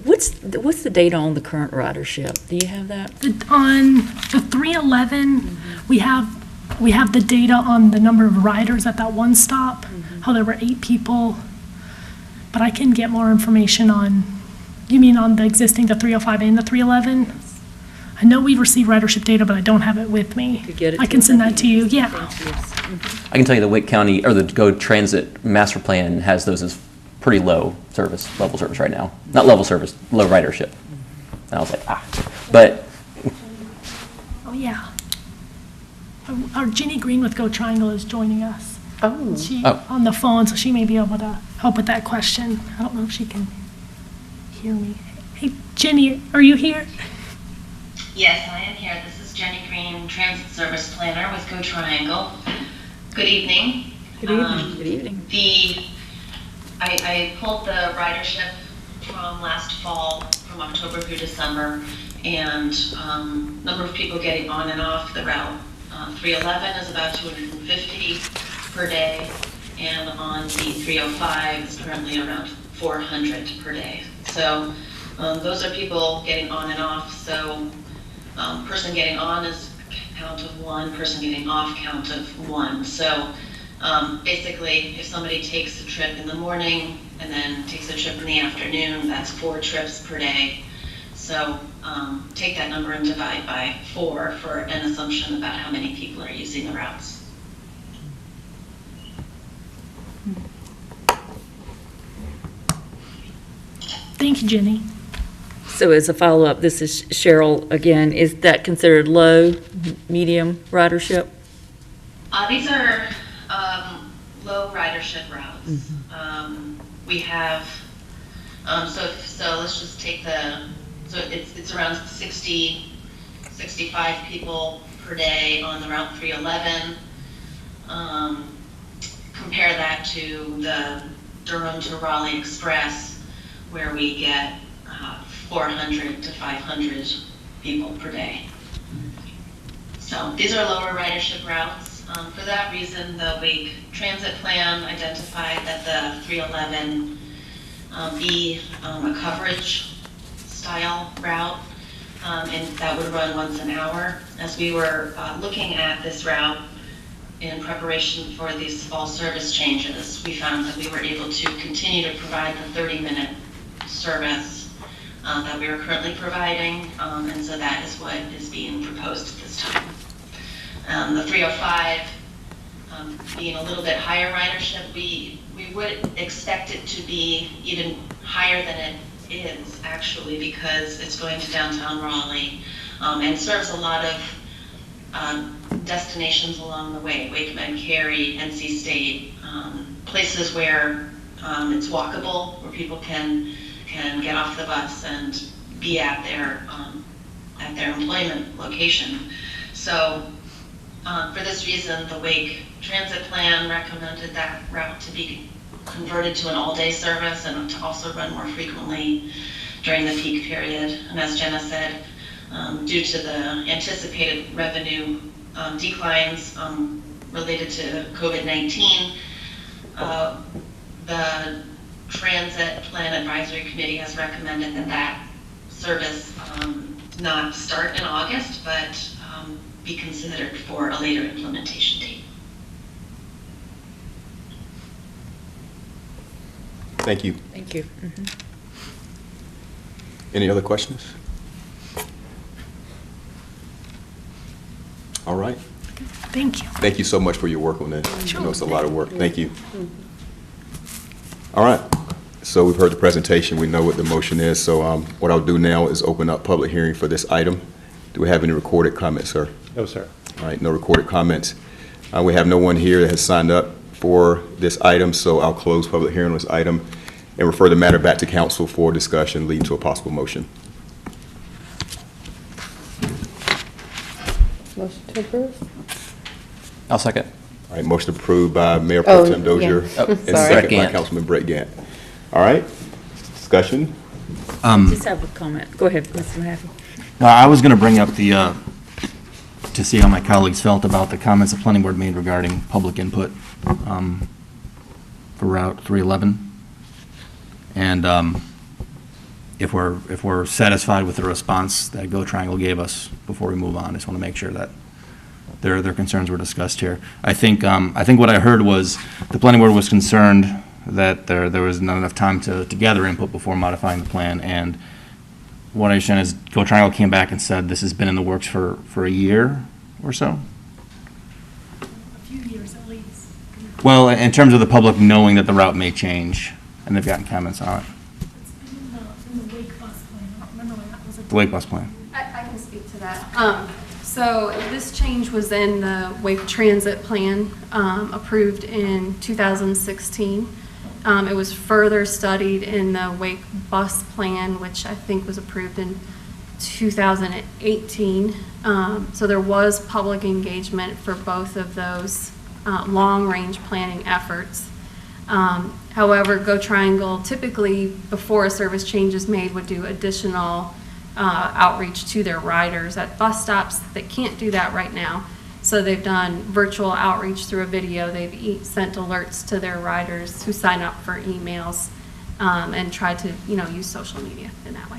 what's the data on the current ridership? Do you have that? On the 311, we have the data on the number of riders at that one stop, how there were 8 people. But I can get more information on, you mean on the existing, the 305 and the 311? I know we receive ridership data, but I don't have it with me. I can send that to you, yeah. I can tell you the Wake County, or the Go Transit Master Plan has those as pretty low level service right now. Not level service, low ridership. And I was like, But, Oh, yeah. Our Jenny Green with Go Triangle is joining us. She on the phone, so she may be able to help with that question. I don't know if she can hear me. Hey, Jenny, are you here? Yes, I am here. This is Jenny Green, Transit Service Planner with Go Triangle. Good evening. Good evening. Good evening. I pulled the ridership from last fall, from October through December, and number of people getting on and off the route. 311 is about 250 per day, and on the 305 is currently around 400 per day. So those are people getting on and off. So person getting on is count of 1, person getting off count of 1. So basically, if somebody takes a trip in the morning and then takes a trip in the afternoon, that's 4 trips per day. So take that number and divide by 4 for an assumption about how many people are using the routes. Thank you, Jenny. So as a follow-up, this is Cheryl again. Is that considered low, medium ridership? These are low ridership routes. We have, so let's just take so it's around 60, 65 people per day on the Route 311. compare that to the Durham to Raleigh Express, where we get 400 to 500 people per day. So these are lower ridership routes. For that reason, the Wake Transit Plan identified that the 311 be a coverage style route, and that would run once an hour. As we were looking at this route in preparation for these fall service changes, we found that we were able to continue to provide the 30-minute service that we are currently providing, and so that is what is being proposed at this time. The 305 being a little bit higher ridership, we would expect it to be even higher than it is actually, because it's going to downtown Raleigh and serves a lot of destinations along the way, Wakeman, Cary, NC State, places where it's walkable, where people can get off the bus and be at their employment location. So for this reason, the Wake Transit Plan recommended that route to be converted to an all-day service and to also run more frequently during the peak period. And as Jenna said, due to the anticipated revenue declines related to COVID-19, the Transit Plan Advisory Committee has recommended that service not start in August, but be considered for a later implementation date. Thank you. Thank you. Any other questions? All right. Thank you. Thank you so much for your work on this. Sure. I know it's a lot of work. Thank you. All right. So we've heard the presentation. We know what the motion is. So what I'll do now is open up public hearing for this item. Do we have any recorded comments, sir? No, sir. All right, no recorded comments. We have no one here that has signed up for this item, so I'll close public hearing on this item and refer the matter back to council for discussion leading to a possible motion. Motion to approve? I'll second. All right, motion approved by Mayor Pro Tem Dozier yeah. and Sorry. second by Gant. Councilman Brett Gant. All right, discussion? Just have a comment. Go ahead, Mr. Mahaffey. I was going to bring up the, to see how my colleagues felt about the comments the planning board made regarding public input for Route 311. And if we're satisfied with the response that Go Triangle gave us before we move on, I just want to make sure that their concerns were discussed here. I think what I heard was the planning board was concerned that there was not enough time to gather input before modifying the plan, and what I understand is Go Triangle came back and said this has been in the works for a year or so? A few years at least. Well, in terms of the public knowing that the route may change, and they've gotten comments on it. It's been in the Wake bus plan. I don't remember when that was. The Wake Bus Plan. I can speak to that. So this change was in the Wake Transit Plan, approved in 2016. It was further studied in the Wake Bus Plan, which I think was approved in 2018. So there was public engagement for both of those long-range planning efforts. However, Go Triangle typically, before a service change is made, would do additional outreach to their riders at bus stops. They can't do that right now. So they've done virtual outreach through a video. They've sent alerts to their riders who sign up for emails and try to, use social media in that way.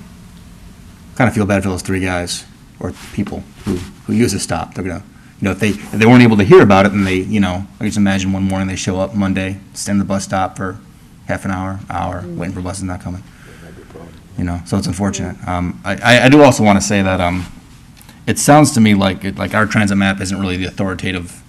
Kind of feel bad for those three guys or people who use a stop. They're gonna, if they weren't able to hear about it, and they, I just imagine one morning they show up Monday, stand at the bus stop for half an hour, waiting for buses not coming. So it's unfortunate. I do also want to say that it sounds to me like our transit map isn't really the authoritative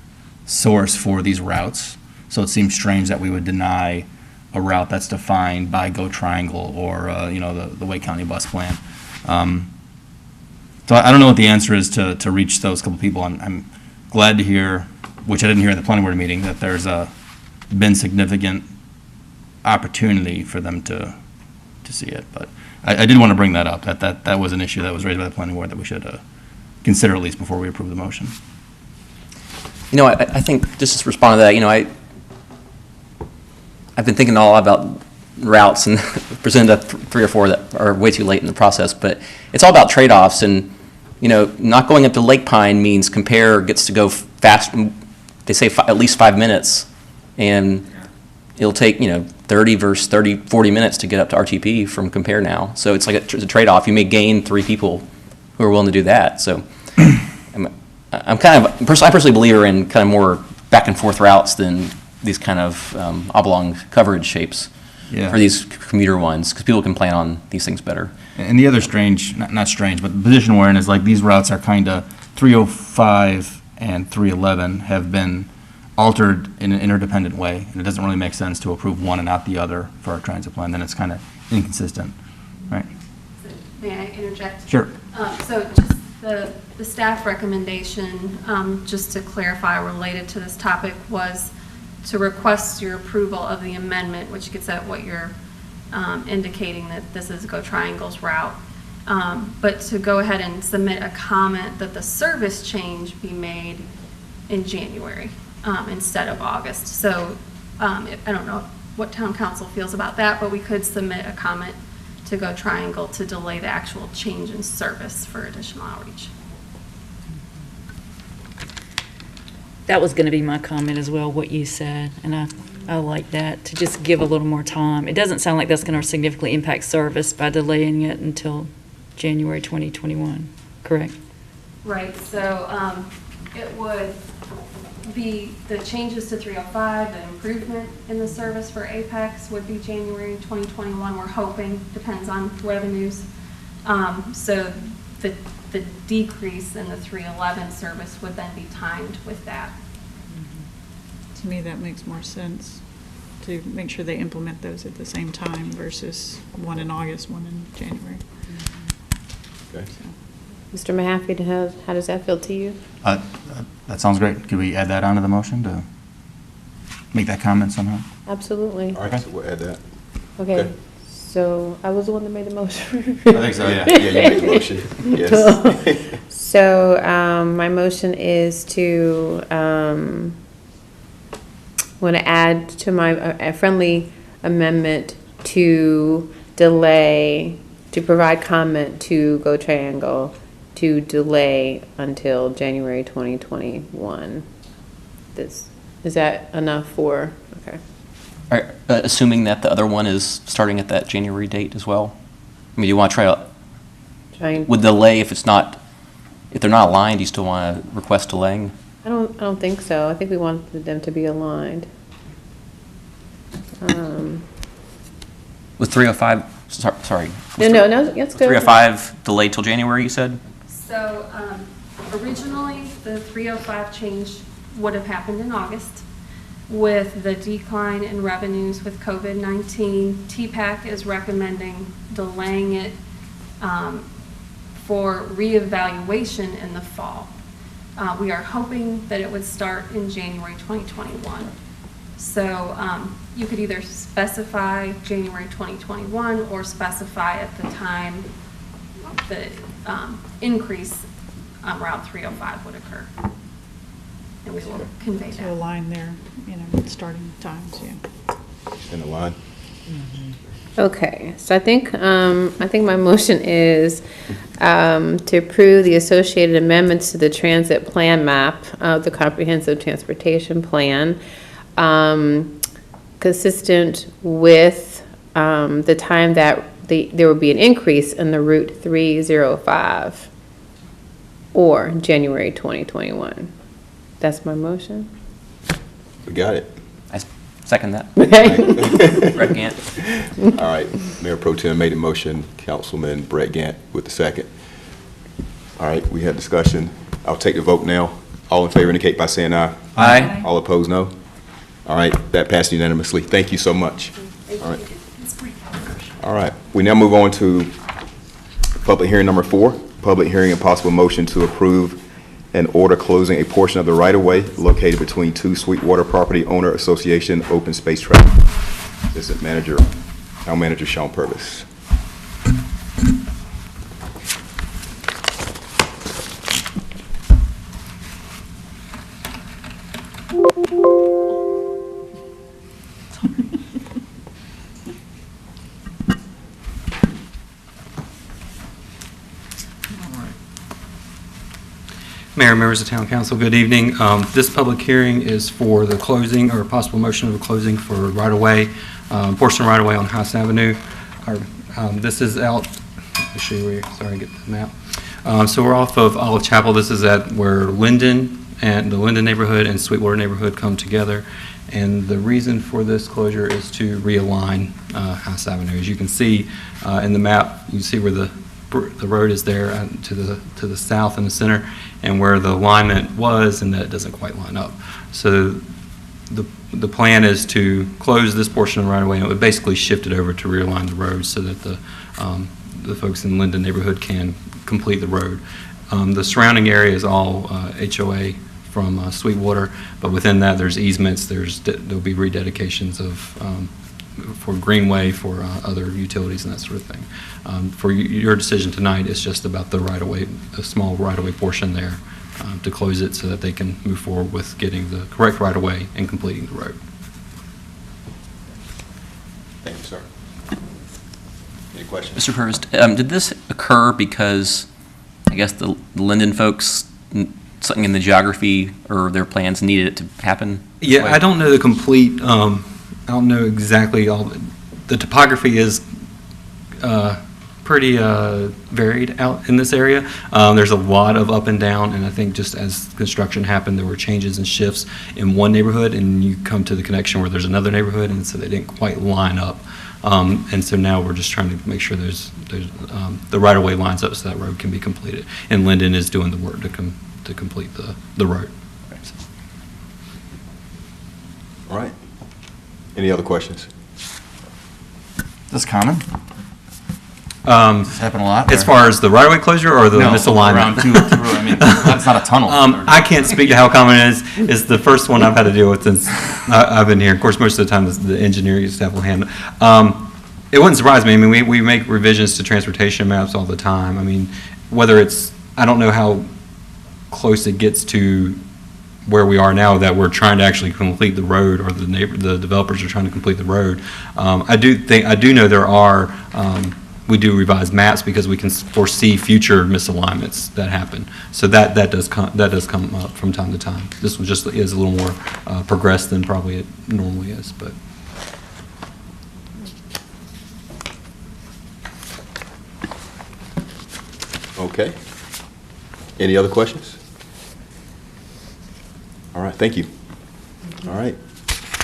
source for these routes. So it seems strange that we would deny a route that's defined by Go Triangle or the Wake County Bus Plan. So I don't know what the answer is to reach those couple people. I'm glad to hear, which I didn't hear in the planning board meeting, that there's been significant opportunity for them to see it. But I did want to bring that up, that was an issue that was raised by the planning board that we should consider at least before we approve the motion. I think just to respond to that, I've been thinking a lot about routes and presented three or four that are way too late in the process, but it's all about trade-offs, and, you know, not going up to Lake Pine means Compare gets to go fast, they say at least 5 minutes, and it'll take, you know, 40 minutes to get up to RTP from Compare now. So it's like it's a trade-off. You may gain 3 people who are willing to do that. So I'm personally a believer in kind of more back and forth routes than these kind of oblong coverage shapes for these commuter ones, because people can plan on these things better. And the other strange, not strange, but the position we're in is like these routes are kind of 305 and 311 have been altered in an interdependent way, and it doesn't really make sense to approve one and not the other for our transit plan. Then it's kind of inconsistent, right? May I interject? Sure. So just the staff recommendation, just to clarify, related to this topic, was to request your approval of the amendment, which gets at what you're indicating, that this is Go Triangle's route. But to go ahead and submit a comment that the service change be made in January instead of August. So I don't know what town council feels about that, but we could submit a comment to Go Triangle to delay the actual change in service for additional outreach. That was going to be my comment as well, what you said, and I like that, to just give a little more time. It doesn't sound like that's going to significantly impact service by delaying it until January 2021, correct? Right, so it would be the changes to 305, the improvement in the service for Apex would be January 2021, we're hoping, depends on revenues. So the decrease in the 311 service would then be timed with that. To me, that makes more sense, to make sure they implement those at the same time versus one in August, one in January. Okay. Mr. Mahaffey, how does that feel to you? That sounds great. Could we add that onto the motion to make that comment somehow? Absolutely. All right, so we'll add that. Okay. So I was the one that made the motion. I think so, yeah. Yeah, you made the motion. Yes. So my motion is to want to add to my a friendly amendment to delay, to provide comment to Go Triangle to delay until January 2021. Is that enough for, okay. All right, assuming that the other one is starting at that January date as well? I mean, do you want to try out, with delay, if they're not aligned, do you still want to request delaying? I don't think so. I think we want them to be aligned. With 305, sorry. No, let's go. 305 delayed till January, you said? So originally, the 305 change would have happened in August. With the decline in revenues with COVID-19, TPAC is recommending delaying it for reevaluation in the fall. We are hoping that it would start in January 2021. So you could either specify January 2021 or specify at the time the increase on Route 305 would occur. And we will convey that. To align their, starting times, yeah. In the line. Okay, so I think my motion is to approve the associated amendments to the transit plan map of the comprehensive transportation plan, consistent with the time that there will be an increase in the Route 305 or January 2021. That's my motion. We got it. I second that. Okay. Brett Gant. All right, Mayor Pro Tem made a motion, Councilman Brett Gant with the second. All right, we had discussion. I'll take the vote now. All in favor indicate by saying aye. Aye. All opposed, no. All right, that passed unanimously. Thank you so much. All right. All right, we now move on to public hearing number 4, public hearing and possible motion to approve an order closing a portion of the right-of-way located between 2 Sweetwater Property Owner Association open space tract. Assistant Manager, Town Manager Sean Purvis. Mayor, members of Town Council, good evening. This public hearing is for the closing or possible motion of a closing for right-of-way, portion of right-of-way on House Avenue. This is out, let me show you where, sorry, get the map. So we're off of Olive Chapel. This is at where Linden and the Linden neighborhood and Sweetwater neighborhood come together. And the reason for this closure is to realign House Avenue. As you can see in the map, you see where the road is there to the south in the center, and where the alignment was, and that doesn't quite line up. So the plan is to close this portion of the right-of-way, and it would basically shift it over to realign the road so that the folks in the Linden neighborhood can complete the road. The surrounding area is all HOA from Sweetwater, but within that there's easements, there'll be rededications of for Greenway, for other utilities and that sort of thing. For your decision tonight, it's just about the right-of-way, a small right-of-way portion there to close it so that they can move forward with getting the correct right-of-way and completing the road. Thank you, sir. Any questions? Mr. Hurst, did this occur because, I guess, the Linden folks, something in the geography or their plans needed it to happen? Yeah, I don't know the complete, I don't know exactly all, the topography is pretty varied out in this area. There's a lot of up and down, and I think just as construction happened, there were changes and shifts in one neighborhood, and you come to the connection where there's another neighborhood, and so they didn't quite line up. And so now we're just trying to make sure there's the right-of-way lines up so that road can be completed. And Linden is doing the work to complete the road. All right. Any other questions? This common? Does this happen a lot? As far as the right-of-way closure or the misalignment? Around I mean, that's not a tunnel. I can't speak to how common it is. It's the first one I've had to deal with since I've been here. Of course, most of the time the engineering staff will handle it. It wouldn't surprise me. I mean, we make revisions to transportation maps all the time. I mean, whether it's, I don't know how close it gets to where we are now that we're trying to actually complete the road, or the developers are trying to complete the road. I do know there are, we do revise maps because we can foresee future misalignments that happen. So that does come up from time to time. This one just is a little more progressed than probably it normally is, but. Okay. Any other questions? All right, thank you. All right.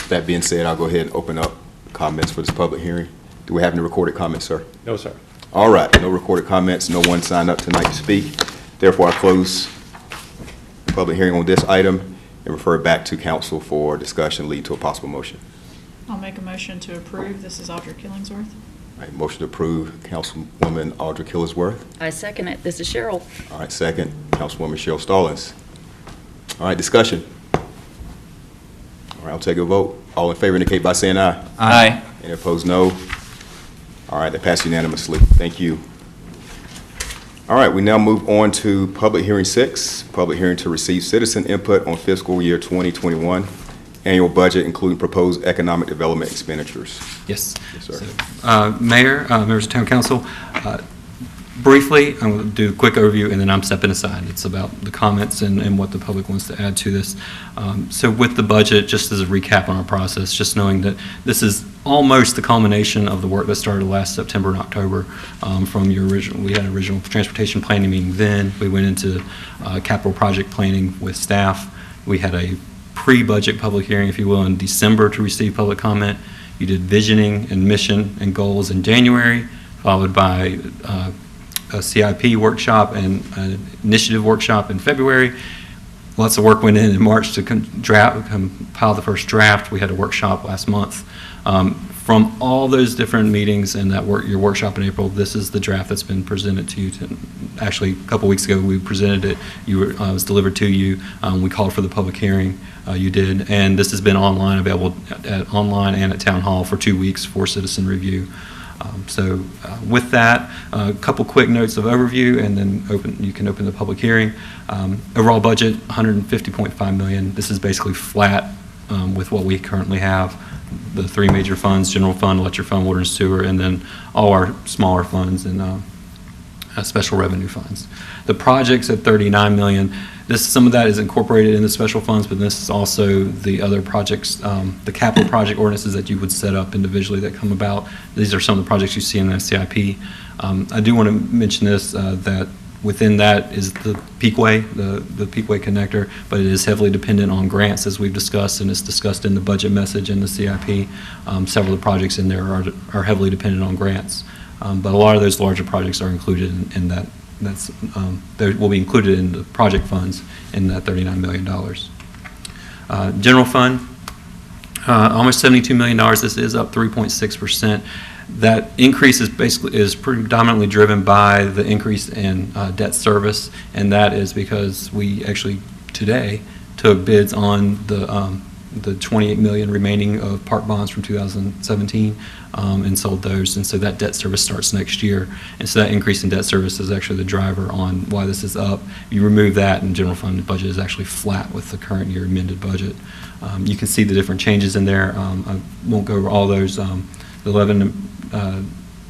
That being said, I'll go ahead and open up comments for this public hearing. Do we have any recorded comments, sir? No, sir. All right, no recorded comments. No one signed up tonight to speak. Therefore, I close the public hearing on this item and refer it back to council for discussion leading to a possible motion. I'll make a motion to approve. This is Audra Killingsworth. All right, motion to approve, Councilwoman Audra Killingsworth. I second it. This is Cheryl. All right, second, Councilwoman Cheryl Stallings. All right, discussion. All right, I'll take a vote. All in favor indicate by saying aye. Aye. Any opposed, no. All right, that passed unanimously. Thank you. All right, we now move on to public hearing 6, public hearing to receive citizen input on fiscal year 2021 annual budget, including proposed economic development expenditures. Yes. Yes, sir. So, Mayor, members of Town Council, briefly, I'm going to do a quick overview, and then I'm stepping aside. It's about the comments and what the public wants to add to this. So with the budget, just as a recap on our process, just knowing that this is almost the culmination of the work that started last September and October from your original, we had an original transportation planning meeting then. We went into capital project planning with staff. We had a pre-budget public hearing, if you will, in December to receive public comment. You did visioning and mission and goals in January, followed by a CIP workshop and an initiative workshop in February. Lots of work went in March to compile the first draft. We had a workshop last month. From all those different meetings and your workshop in April, this is the draft that's been presented to you. Actually, a couple weeks ago, we presented it. It was delivered to you. We called for the public hearing. You did. And this has been available online and at Town Hall for 2 weeks for citizen review. So with that, a couple quick notes of overview, and then you can open the public hearing. Overall budget, $150.5 million. This is basically flat with what we currently have. The three major funds: general fund, electric fund, water and sewer, and then all our smaller funds and special revenue funds. The projects at $39 million. Some of that is incorporated in the special funds, but this is also the other projects, the capital project ordinances that you would set up individually that come about. These are some of the projects you see in the CIP. I do want to mention this, that within that is the Peakway, the Peakway connector, but it is heavily dependent on grants, as we've discussed, and it's discussed in the budget message in the CIP. Several of the projects in there are heavily dependent on grants, but a lot of those larger projects are included in that. They will be included in the project funds in that $39 million. General fund, almost $72 million. This is up 3.6%. That increase is predominantly driven by the increase in debt service, and that is because we actually today took bids on the $28 million remaining of park bonds from 2017 and sold those, and so that debt service starts next year, and so that increase in debt service is actually the driver on why this is up. You remove that, and general fund budget is actually flat with the current year amended budget. You can see the different changes in there. I won't go over all those. The 11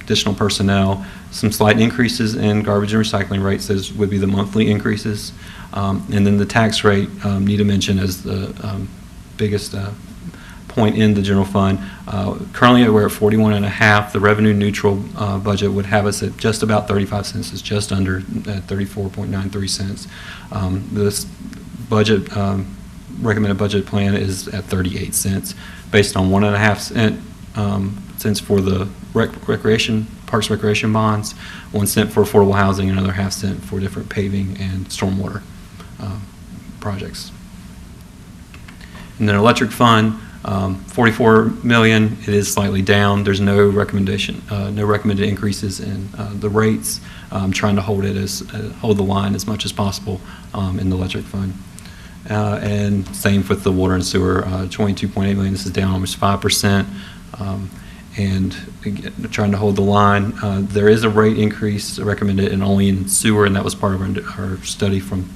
additional personnel, some slight increases in garbage and recycling rates. Those would be the monthly increases, and then the tax rate, need to mention as the biggest point in the general fund. Currently we're at 41.5. The revenue neutral budget would have us at just about 35 cents. It's just under at 34.93 cents. This budget recommended budget plan is at 38 cents, based on 1.5 cents for the Parks Recreation bonds, 1 cent for affordable housing, and another ½ cent for different paving and stormwater projects. And then electric fund, 44 million. It is slightly down. There's no recommended increases in the rates. I'm trying to hold the line as much as possible in the electric fund. And same with the water and sewer, 22.8 million. This is down almost 5%. And again, trying to hold the line. There is a rate increase recommended, and only in sewer, and that was part of our study from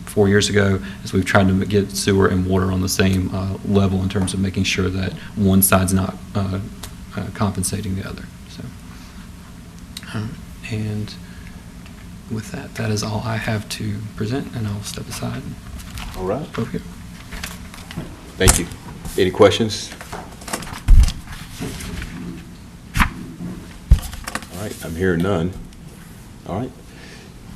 4 years ago, as we've tried to get sewer and water on the same level in terms of making sure that one side's not compensating the other. So, and with that, that is all I have to present, and I'll step aside. All right. Okay. Thank you. Any questions? All right, I'm hearing none. All right.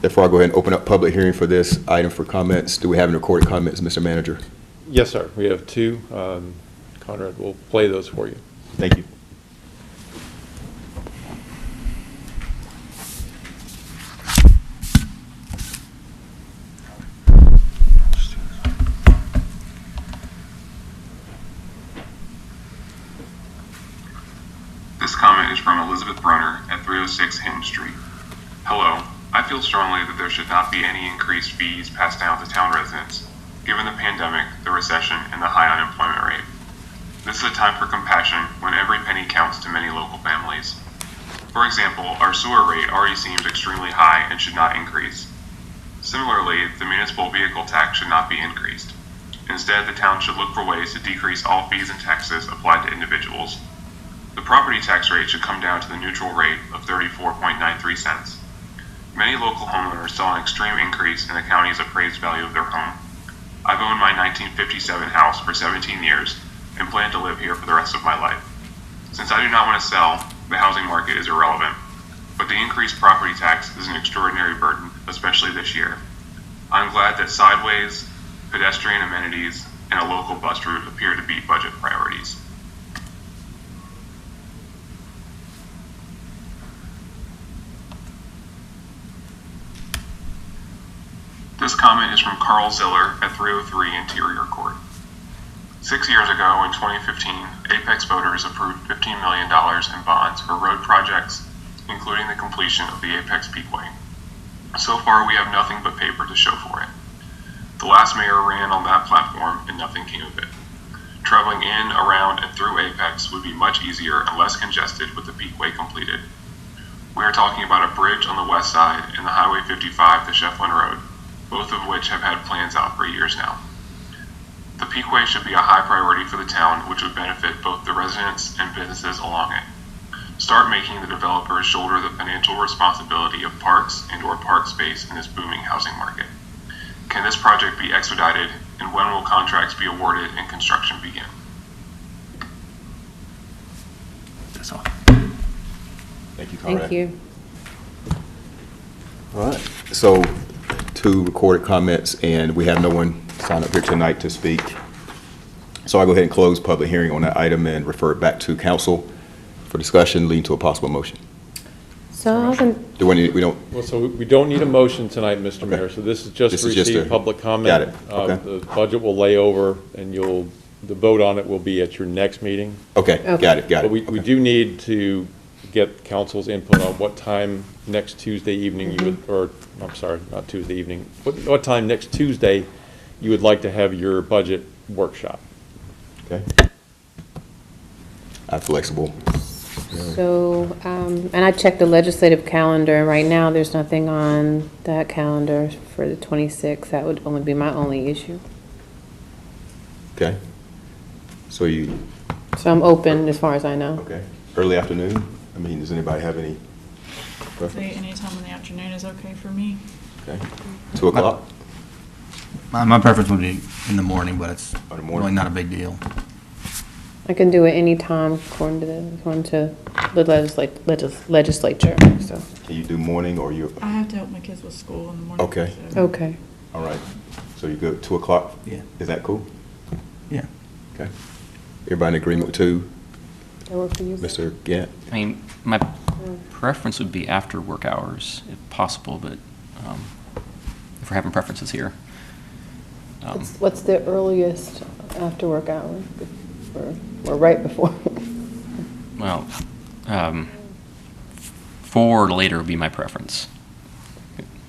Therefore, I'll go ahead and open up public hearing for this item for comments. Do we have any recorded comments, Mr. Manager? Yes, sir. We have two. Conrad will play those for you. Thank you. This comment is from Elizabeth Brunner at 306 Hinton Street. Hello. I feel strongly that there should not be any increased fees passed down to town residents, given the pandemic, the recession, and the high unemployment rate. This is a time for compassion when every penny counts to many local families. For example, our sewer rate already seems extremely high and should not increase. Similarly, the municipal vehicle tax should not be increased. Instead, the town should look for ways to decrease all fees and taxes applied to individuals. The property tax rate should come down to the neutral rate of 34.93 cents. Many local homeowners saw an extreme increase in the county's appraised value of their home. I've owned my 1957 house for 17 years and plan to live here for the rest of my life. Since I do not want to sell, the housing market is irrelevant. But the increased property tax is an extraordinary burden, especially this year. I'm glad that sideways, pedestrian amenities, and a local bus route appear to be budget priorities. This comment is from Carl Ziller at 303 Interior Court. 6 years ago, in 2015, Apex voters approved $15 million in bonds for road projects, including the completion of the Apex Peakway. So far, we have nothing but paper to show for it. The last mayor ran on that platform, and nothing came of it. Traveling in, around, and through Apex would be much easier and less congested with the Peakway completed. We are talking about a bridge on the west side and the Highway 55 to Shefflin Road, both of which have had plans out for years now. The Peakway should be a high priority for the town, which would benefit both the residents and businesses along it. Start making the developers shoulder the financial responsibility of parks and/or park space in this booming housing market. Can this project be expedited, and when will contracts be awarded and construction begin? That's all. Thank you, Conrad. Thank you. All right, so 2 recorded comments, and we have no one signed up here tonight to speak. So I'll go ahead and close public hearing on that item and refer it back to council for discussion, leading to a possible motion. So I can, Do we don't, Well, so we don't need a motion tonight, Mr. Mayor, so this is just This to is just receive a- public comment. Got it. Okay. The budget will lay over, and the vote on it will be at your next meeting. okay, got it, But we do need to get council's input on what time next Tuesday evening you would, or, I'm sorry, not Tuesday evening, what time next Tuesday you would like to have your budget workshop. Okay. I'm flexible. so, and I checked the legislative calendar, and right now, there's nothing on that calendar for the 26th. That would only be my only issue. Okay. So you, So I'm open as far as I know. okay, early afternoon? I mean, does anybody have any Say preference? anytime in the afternoon is okay for me. Okay, 2 o'clock? My preference would be in the morning, but it's the morning. really not a big deal. I can do it anytime according to the legislature, so. Can you do morning or you, I have to help my kids with school in the morning. okay, so- Okay. all right. So you good, 2 o'clock? Yeah. Is that cool? Yeah. Okay. Everybody in agreement with 2? That work for you? Mr. Gant? I mean, my preference would be after work hours, if possible, but if we're having preferences here. What's the earliest after work hour? Or right before? Well, 4 or later would be my preference.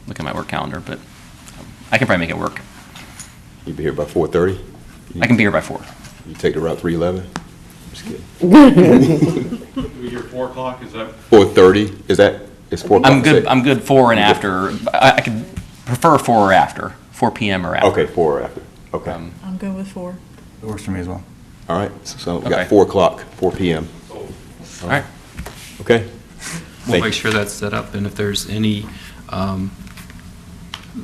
Look at my work calendar, but I can probably make it work. You be here by 4:30? I can be here by 4. You take the route 311? Just kidding. We hear 4 o'clock, is that? 4:30, is that, is 4 o'clock? I'm good 4 and after. I could prefer 4 or after, 4 p.m. or after. Okay, 4 or after, okay. I'm good with 4. It works for me as well. All right, so we Okay. got 4 o'clock, 4 p.m. All right. Okay? We'll Thank make sure that's set up, and if there's any,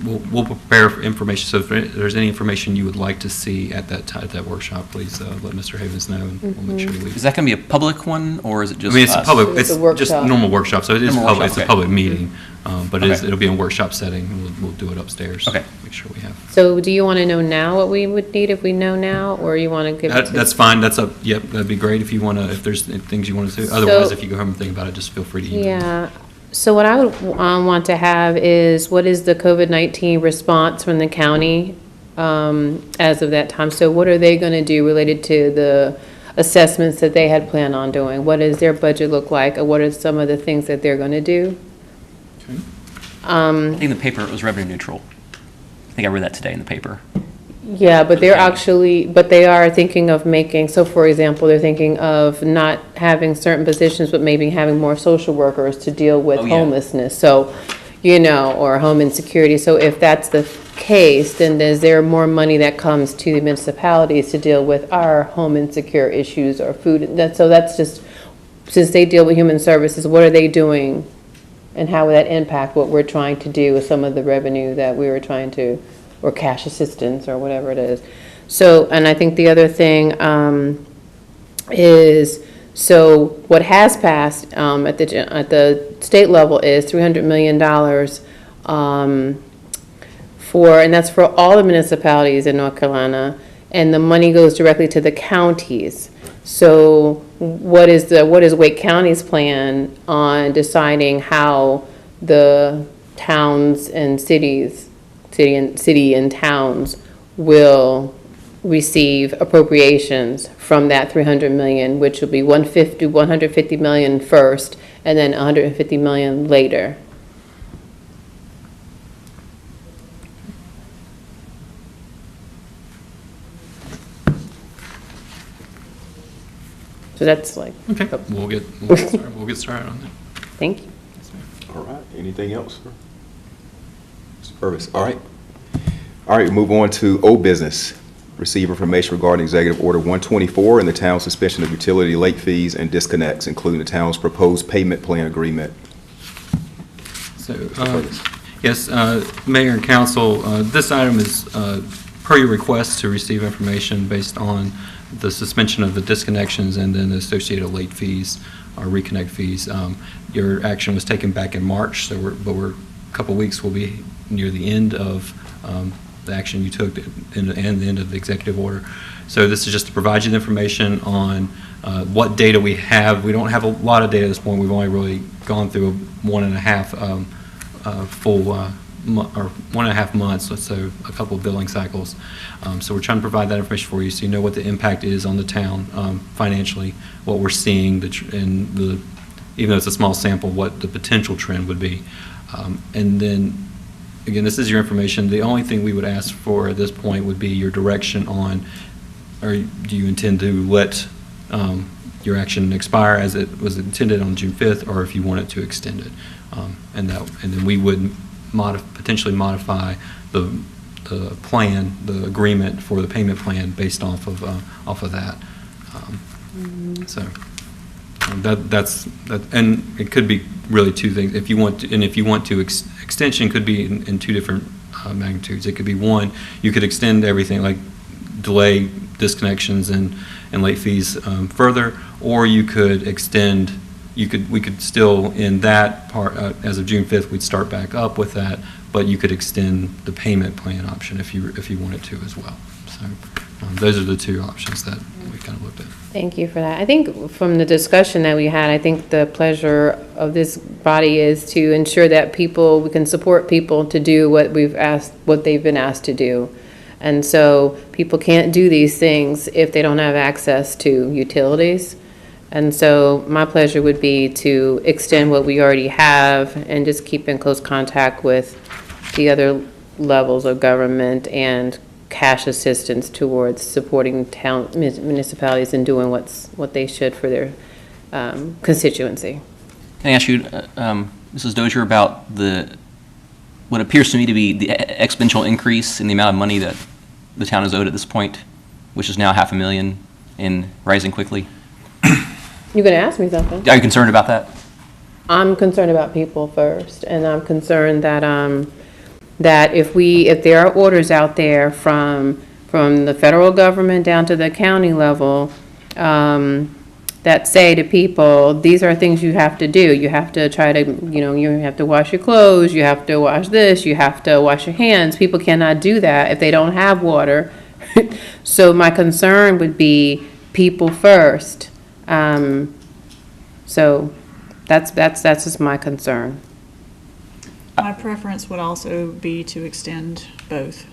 we'll prepare information, so if there's any information you would like to see at that workshop, please let Mr. Havens know, and we'll make sure we leave. Is that going to be a public one, or is it just I mean, it's a us? public, It's it's a workshop. just normal workshop, so it is Normal public, workshop, it's a okay. public meeting, but Okay. it'll be in a workshop setting, and we'll do it upstairs. Okay. Make sure we have. So do you want to know now what we would need if we know now, or you want to give it to? That's fine, that's up, yep, that'd be great if you want to, if there's things you want to do. Otherwise, if you go home and think about it, just feel free to email. Yeah, so what I would want to have is, what is the COVID-19 response from the county as of that time? So what are they going to do related to the assessments that they had planned on doing? What does their budget look like, or what are some of the things that they're going to do? I think in the paper it was revenue neutral. I think I read that today in the paper. Yeah, but they are thinking of making, so for example, they're thinking of not having certain positions, but maybe having more social workers to deal with Oh, yeah. homelessness, so, or home insecurity. So if that's the case, then is there more money that comes to the municipalities to deal with our home insecure issues or food? So that's just, since they deal with human services, what are they doing? And how would that impact what we're trying to do with some of the revenue that we were trying to, or cash assistance, or whatever it is. So, and I think the other thing is, so what has passed at the state level is $300 million and that's for all the municipalities in North Carolina, and the money goes directly to the counties. So what is Wake County's plan on deciding how the towns and cities, city and towns will receive appropriations from that $300 million, which will be $150 million first, and then $150 million later? So that's like. Okay, we'll get started on that. Thank you. All right, anything else? Mr. Purvis, all right. All right, we move on to old business. Receive information regarding Executive Order 124 and the town's suspension of utility late fees and disconnects, including the town's proposed payment plan agreement. So, Yes, Mayor and Council, this item is per your request to receive information based on the suspension of the disconnections and then the associated late fees or reconnect fees. Your action was taken back in March, so we're a couple weeks will be near the end of the action you took and the end of the executive order. So this is just to provide you the information on what data we have. We don't have a lot of data at this point. We've only really gone through 1.5 full or 1.5 months, so a couple of billing cycles. So we're trying to provide that information for you so you know what the impact is on the town financially, what we're seeing, even though it's a small sample, what the potential trend would be. And then, again, this is your information. The only thing we would ask for at this point would be your direction on, or do you intend to let your action expire as it was intended on June 5th, or if you wanted to extend it. And then we would potentially modify the plan, the agreement for the payment plan based off of that. So that's and it could be really two things. If you want to, extension could be in two different magnitudes. It could be one, you could extend everything, like delay disconnections and late fees further, or you could extend. We could still, in that part, as of June 5th, we'd start back up with that, but you could extend the payment plan option if you wanted to as well. So those are the two options that we kind of looked at. Thank you for that. I think from the discussion that we had, I think the pleasure of this body is to ensure that we can support people to do what they've been asked to do. And so people can't do these things if they don't have access to utilities. And so my pleasure would be to extend what we already have and just keep in close contact with the other levels of government and cash assistance towards supporting town municipalities and doing what they should for their constituency. Can I ask you, Mrs. Dozier, about what appears to me to be the exponential increase in the amount of money that the town is owed at this point, which is now $500,000 and rising quickly? You're going to ask me something. Are you concerned about that? I'm concerned about people first, and I'm concerned that that if there are orders out there from the federal government down to the county level that say to people, these are things you have to do. You have to try to, you have to wash your clothes, you have to wash this, you have to wash your hands. People cannot do that if they don't have water. So my concern would be people first. So that's just my concern. My preference would also be to extend both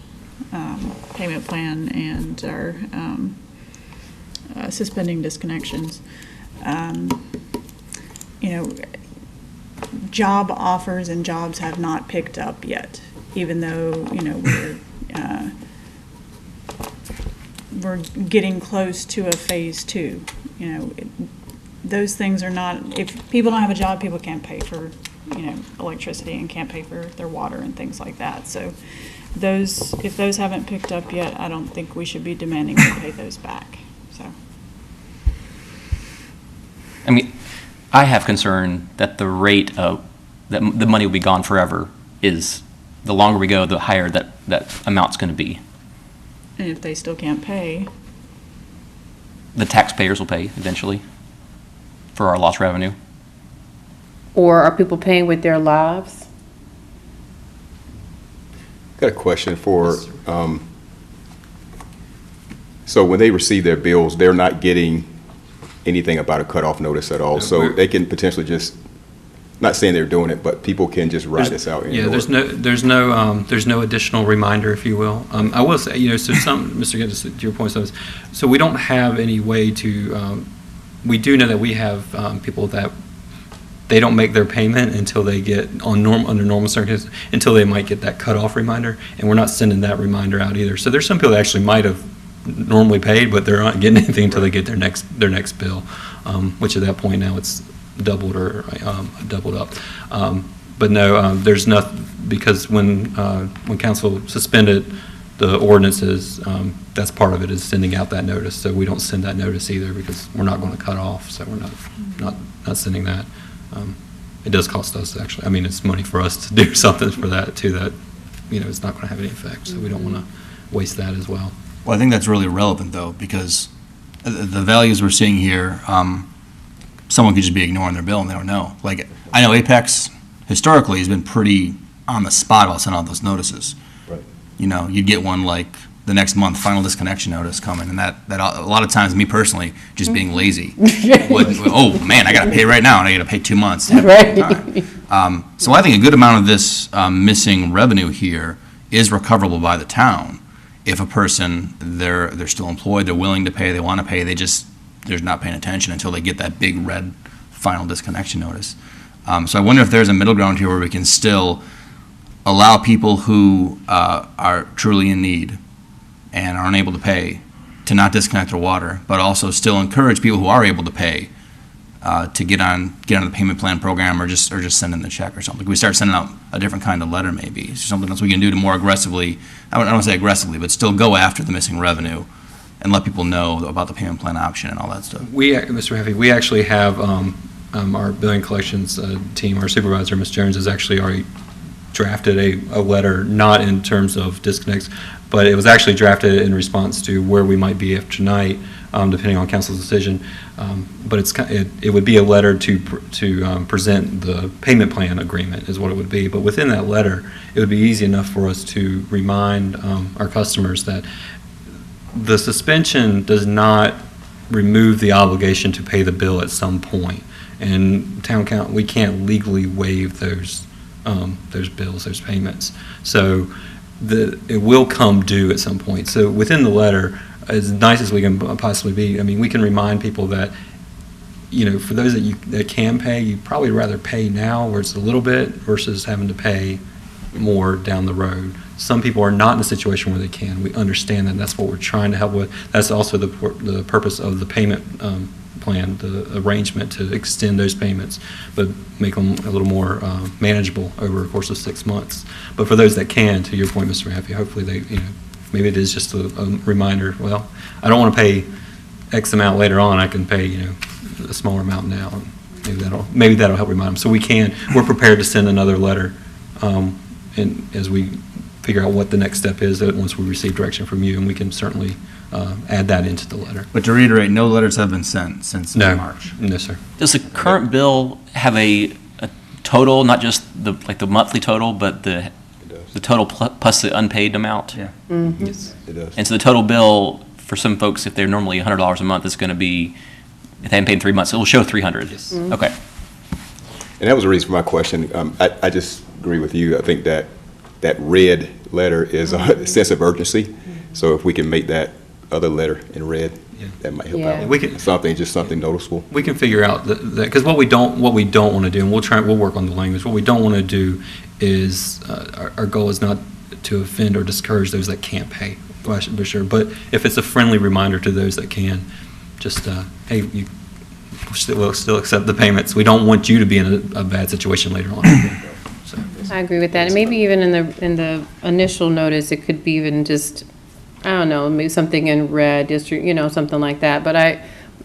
payment plan and our suspending disconnections. Job offers and jobs have not picked up yet, even though we're getting close to a phase 2. Those things are not, if people don't have a job, people can't pay for, electricity and can't pay for their water and things like that. So if those haven't picked up yet, I don't think we should be demanding to pay those back. So. I mean, I have concern that the rate of, that the money will be gone forever is, the longer we go, the higher that amount's going to be. And if they still can't pay, the taxpayers will pay eventually for our lost revenue. Or are people paying with their lives? Got a question for, so when they receive their bills, they're not getting anything about a cutoff notice at all, so they can potentially just, not saying they're doing it, but people can just write this out. Yeah, there's no additional reminder, if you will. I will say, so Mr. Gibbs, to your point, so we don't have any way to, we do know that we have people that they don't make their payment until they get under normal circumstances, until they might get that cutoff reminder, and we're not sending that reminder out either. So there's some people that actually might have normally paid, but they're not getting anything until they get their next bill, which at that point now it's doubled or doubled up. But no, there's nothing, because when council suspended the ordinances, that's part of it, is sending out that notice. So we don't send that notice either, because we're not going to cut off, so we're not sending that. it does cost us, actually. I mean, it's money for us to do something for that, too, that, it's not going to have any effect, so we don't want to waste that as well. Well, I think that's really relevant, though, because the values we're seeing here, someone could just be ignoring their bill and they don't know. Like, I know Apex historically has been pretty on the spot about sending out those notices. Right. You'd get one like the next month, final disconnection notice coming, and that a lot of times, me personally, just being lazy. Oh, man, I got to pay right now, and I got to pay 2 months to have time. So I think a good amount of this missing revenue here is recoverable by the town if a person, they're still employed, they're willing to pay, they want to pay, they're not paying attention until they get that big red final disconnection notice. So I wonder if there's a middle ground here where we can still allow people who are truly in need and are unable to pay to not disconnect their water, but also still encourage people who are able to pay to get on the payment plan program or just send in the check or something. We start sending out a different kind of letter, maybe something else we can do to more aggressively. I don't want to say aggressively, but still go after the missing revenue and let people know about the payment plan option and all that stuff. Mr. Heffy, we actually have our billing collections team, our supervisor, Ms. Jones, has actually already drafted a letter, not in terms of disconnects, but it was actually drafted in response to where we might be after tonight, depending on council's decision. But it would be a letter to present the payment plan agreement is what it would be. But within that letter, it would be easy enough for us to remind our customers that the suspension does not remove the obligation to pay the bill at some point. And we can't legally waive those bills, those payments. So it will come due at some point. So within the letter, as nice as we can possibly be, I mean, we can remind people that, for those that can pay, you'd probably rather pay now where it's a little bit versus having to pay more down the road. Some people are not in a situation where they can. We understand that. That's what we're trying to help with. That's also the purpose of the payment plan, the arrangement to extend those payments, but make them a little more manageable over a course of 6 months. But for those that can, to your point, Mr. Happy, hopefully they, maybe it is just a reminder. Well, I don't want to pay X amount later on. I can pay, a smaller amount now. Maybe that'll help remind them. So we're prepared to send another letter, and as we figure out what the next step is once we receive direction from you, and we can certainly add that into the letter. But to reiterate, no letters have been sent since March. No, sir. Does the current bill have a total, not just the monthly total, but the total plus the unpaid amount? Yeah. Mm-hmm. Yes, it does. And so the total bill for some folks, if they're normally $100 a month, is going to be, if they haven't paid in 3 months, it will show $300. Yes. Mm-hmm. Okay. And that was the reason for my question. I just agree with you. I think that red letter is a sense of urgency. So if we can make that other letter in red, that might help out. We can, something noticeable. We can figure out that because what we don't want to do, and we'll work on the language. What we don't want to do is our goal is not to offend or discourage those that can't pay, for sure. But if it's a friendly reminder to those that can, just hey, we'll still accept the payments. We don't want you to be in a bad situation later on. So. I agree with that, and maybe even in the initial notice, it could be even just, I don't know, maybe something in red, district, something like that. But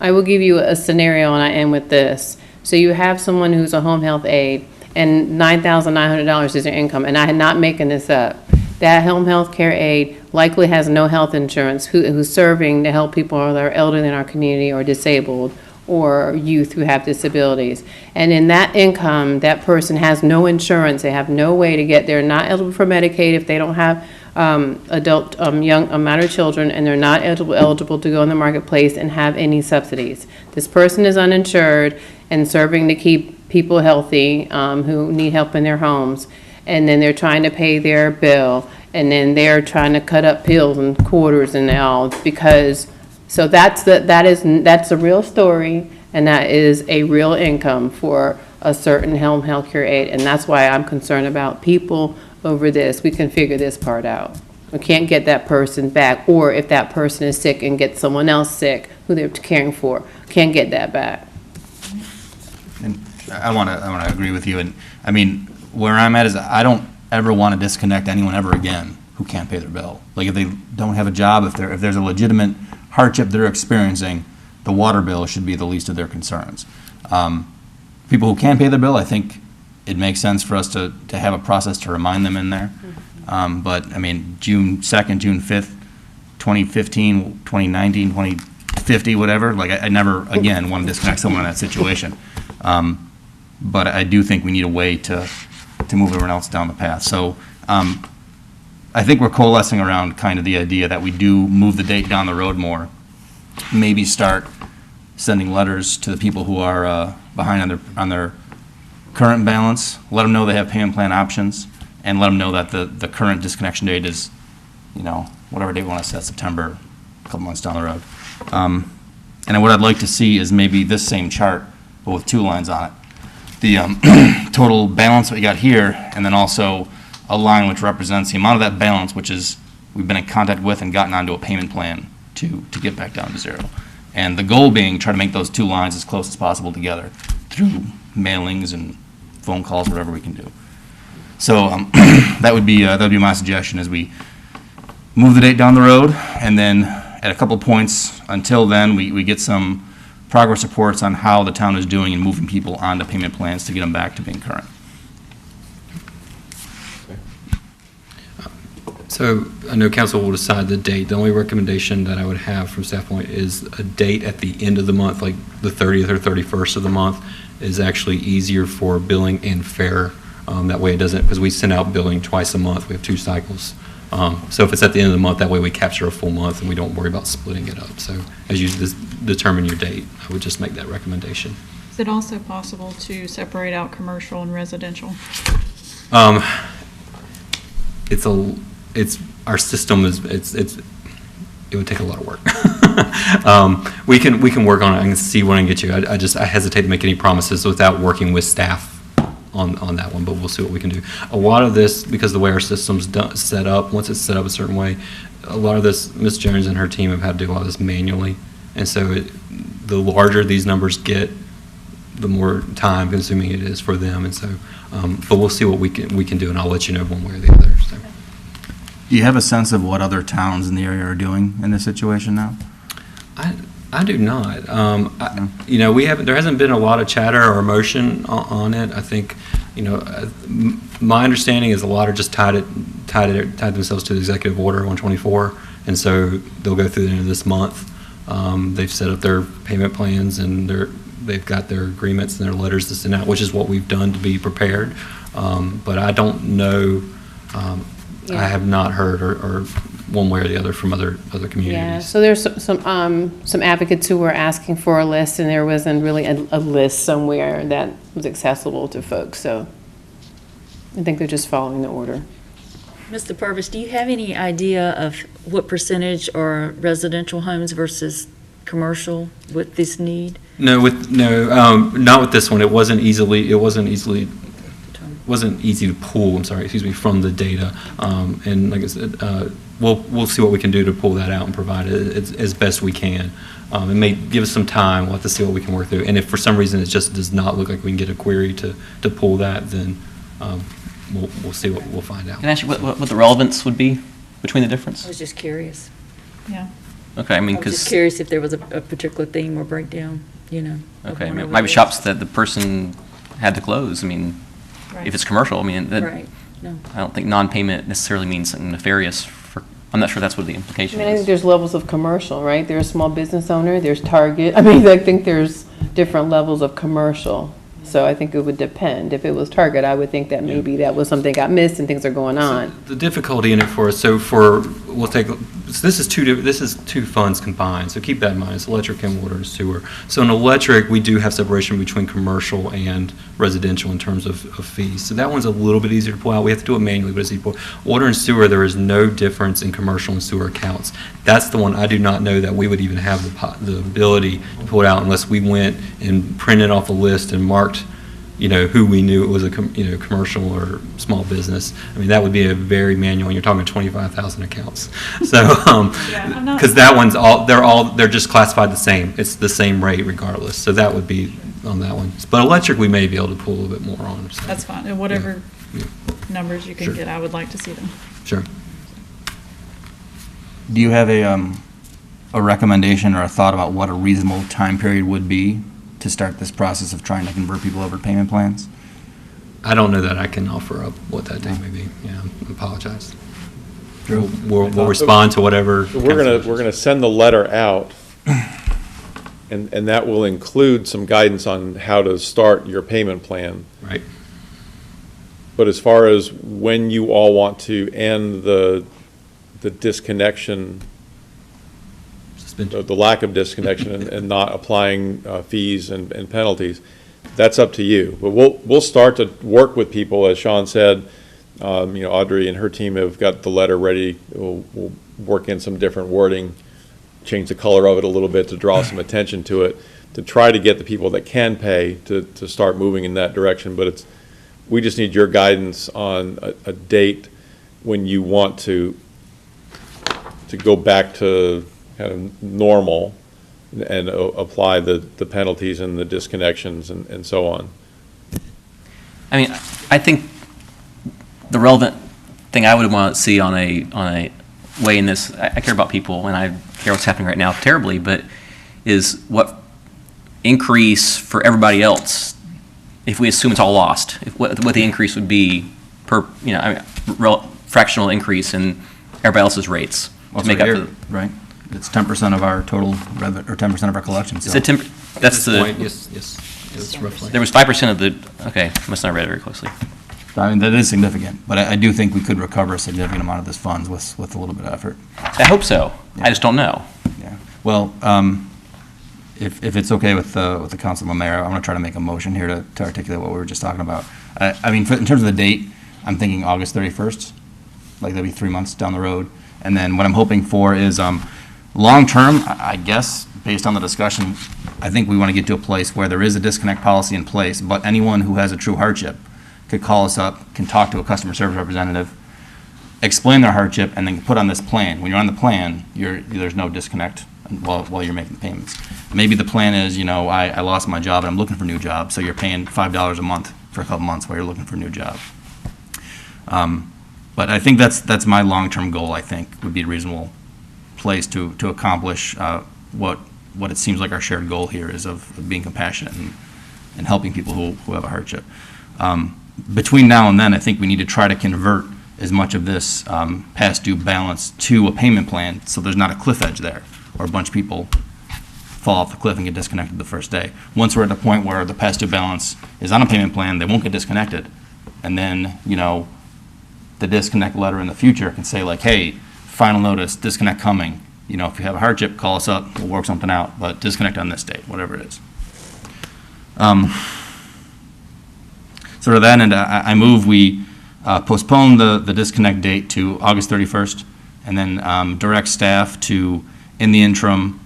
I will give you a scenario, and I end with this. So you have someone who's a home health aide, and $9,900 is their income, and I'm not making this up. That home health care aide likely has no health insurance, who's serving to help people that are elderly in our community or disabled, or youth who have disabilities. And in that income, that person has no insurance. They have no way to they're not eligible for Medicaid if they don't have adult, young, minor children, and they're not eligible to go in the marketplace and have any subsidies. This person is uninsured and serving to keep people healthy who need help in their homes. And then they're trying to pay their bill, and then they're trying to cut up pills and quarters and all because. So that's a real story, and that is a real income for a certain home health care aide, and that's why I'm concerned about people over this. We can figure this part out. We can't get that person back, or if that person is sick and get someone else sick who they're caring for, can't get that back. And I want to agree with you, and I mean where I'm at is I don't ever want to disconnect anyone ever again who can't pay their bill. Like if they don't have a job, if there's a legitimate hardship they're experiencing, the water bill should be the least of their concerns. People who can't pay their bill, I think it makes sense for us to have a process to remind them in there. But, I mean, June 2nd, June 5th, 2015, 2019, 2050, whatever, like, I never, again, want to disconnect someone in that situation. But I do think we need a way to move everyone else down the path. So I think we're coalescing around kind of the idea that we do move the date down the road more. Maybe start sending letters to the people who are behind on their current balance, let them know they have payment plan options, and let them know that the current disconnection date is, whatever date we want to set, September, a couple months down the road. And what I'd like to see is maybe this same chart, but with 2 lines on it. The total balance that we got here, and then also a line which represents the amount of that balance, which is we've been in contact with and gotten onto a payment plan to get back down to 0. And the goal being try to make those 2 lines as close as possible together through mailings and phone calls, whatever we can do. So that would be my suggestion, is we move the date down the road, and then at a couple points until then, we get some progress reports on how the town is doing in moving people onto payment plans to get them back to being current. So I know council will decide the date. The only recommendation that I would have from staff point is a date at the end of the month, like the 30th or 31st of the month, is actually easier for billing and fair. That way it doesn't, because we send out billing twice a month. We have 2 cycles. So if it's at the end of the month, that way we capture a full month and we don't worry about splitting it up. So as you determine your date, I would just make that recommendation. Is it also possible to separate out commercial and residential? Our system it would take a lot of work. We can work on it. I can see what I can get you. I hesitate to make any promises without working with staff on that one, but we'll see what we can do. A lot of this, because the way our system's set up, once it's set up a certain way, a lot of this, Ms. Jones and her team have had to do a lot of this manually, and so the larger these numbers get, the more time consuming it is for them, and so, but we'll see what we can do, and I'll let you know one way or the other. So. Do you have a sense of what other towns in the area are doing in this situation now? I do not. There hasn't been a lot of chatter or motion on it. I think, my understanding is a lot are just tied themselves to the executive order 124, and so they'll go through the end of this month. They've set up their payment plans, and they've got their agreements and their letters to send out, which is what we've done to be prepared. But I don't know. I have not heard or one way or the other from other communities. Yeah, so there's some advocates who were asking for a list, and there wasn't really a list somewhere that was accessible to folks, so I think they're just following the order. Mr. Purvis, do you have any idea of what percentage are residential homes versus commercial with this need? No, not with this one. It wasn't easy to pull, from the data. And like I said, we'll see what we can do to pull that out and provide it as best we can. It may give us some time. We'll have to see what we can work through. And if for some reason it just does not look like we can get a query to pull that, then we'll see what we'll find out. Can I ask you what the relevance would be between the difference? I was just curious. Yeah. Okay, I mean, I was just curious if there was a particular theme or breakdown, Okay, it might be shops that the person had to close. I mean, Right. if it's commercial, I mean, Right. No. I don't think non-payment necessarily means something nefarious. I'm not sure that's what the implication I think is. there's levels of commercial, right? There's small business owner, there's Target. I think there's different levels of commercial. So I think it would depend. If it was Target, I would think that maybe that was something got missed and things are going on. The difficulty in it for us, this is two funds combined, so keep that in mind. It's electric and water and sewer. So in electric, we do have separation between commercial and residential in terms of fees. So that one's a little bit easier to pull out. We have to do it manually, but it's easy to pull. Water and sewer, there is no difference in commercial and sewer accounts. That's the one I do not know that we would even have the ability to pull it out unless we went and printed off a list and marked who we knew it was a commercial or small business. I mean, that would be a very manual, and you're talking 25,000 accounts. So, because that one's they're just classified the same. It's the same rate regardless. So that would be on that one. But electric, we may be able to pull a little bit more on. So. That's fine. And whatever numbers you can get, I would like to see them. Sure. Do you have a recommendation or a thought about what a reasonable time period would be to start this process of trying to convert people over to payment plans? I don't know that I can offer up what that date may be. Yeah, I apologize. Drew? We'll respond to whatever. So we're gonna send the letter out, and that will include some guidance on how to start your payment plan. Right. But as far as when you all want to end the disconnection, the lack of disconnection and not applying fees and penalties, that's up to you. But we'll start to work with people, as Sean said. Audrey and her team have got the letter ready. We'll work in some different wording, change the color of it a little bit to draw some attention to it, to try to get the people that can pay to start moving in that direction. But we just need your guidance on a date when you want to go back to kind of normal and apply the penalties and the disconnections and so on. I mean, I think the relevant thing I would want to see on a way in this, I care about people and I care what's happening right now terribly, but is what increase for everybody else, if we assume it's all lost, what the increase would be per, fractional increase in everybody else's rates to make up for the, right? It's 10% of our total revenue, or 10% of our collections. Is it 10? That's the point, yes, it's roughly. There was 5% of the. Okay, must not have read it very closely. I mean, that is significant, but I do think we could recover a significant amount of this funds with a little bit of effort. I hope so. Yeah. I just don't know. Yeah. Well, if it's okay with the council and the mayor, I'm going to try to make a motion here to articulate what we were just talking about. I mean, in terms of the date, I'm thinking August 31st. Like that'll be 3 months down the road. And then what I'm hoping for is long term, I guess, based on the discussion, I think we want to get to a place where there is a disconnect policy in place, but anyone who has a true hardship could call us up, can talk to a customer service representative, explain their hardship, and then put on this plan. When you're on the plan, there's no disconnect while you're making the payments. Maybe the plan is, I lost my job and I'm looking for a new job, so you're paying $5 a month for a couple months while you're looking for a new job. But I think that's my long-term goal, I think, would be a reasonable place to accomplish what it seems like our shared goal here is of being compassionate and helping people who have a hardship. Between now and then, I think we need to try to convert as much of this past due balance to a payment plan so there's not a cliff edge there or a bunch of people fall off the cliff and get disconnected the first day. Once we're at a point where the past due balance is on a payment plan, they won't get disconnected. And then, the disconnect letter in the future can say like, hey, final notice, disconnect coming. If you have a hardship, call us up, we'll work something out, but disconnect on this date, whatever it is. So to that end, I move we postpone the disconnect date to August 31st and then direct staff to, in the interim,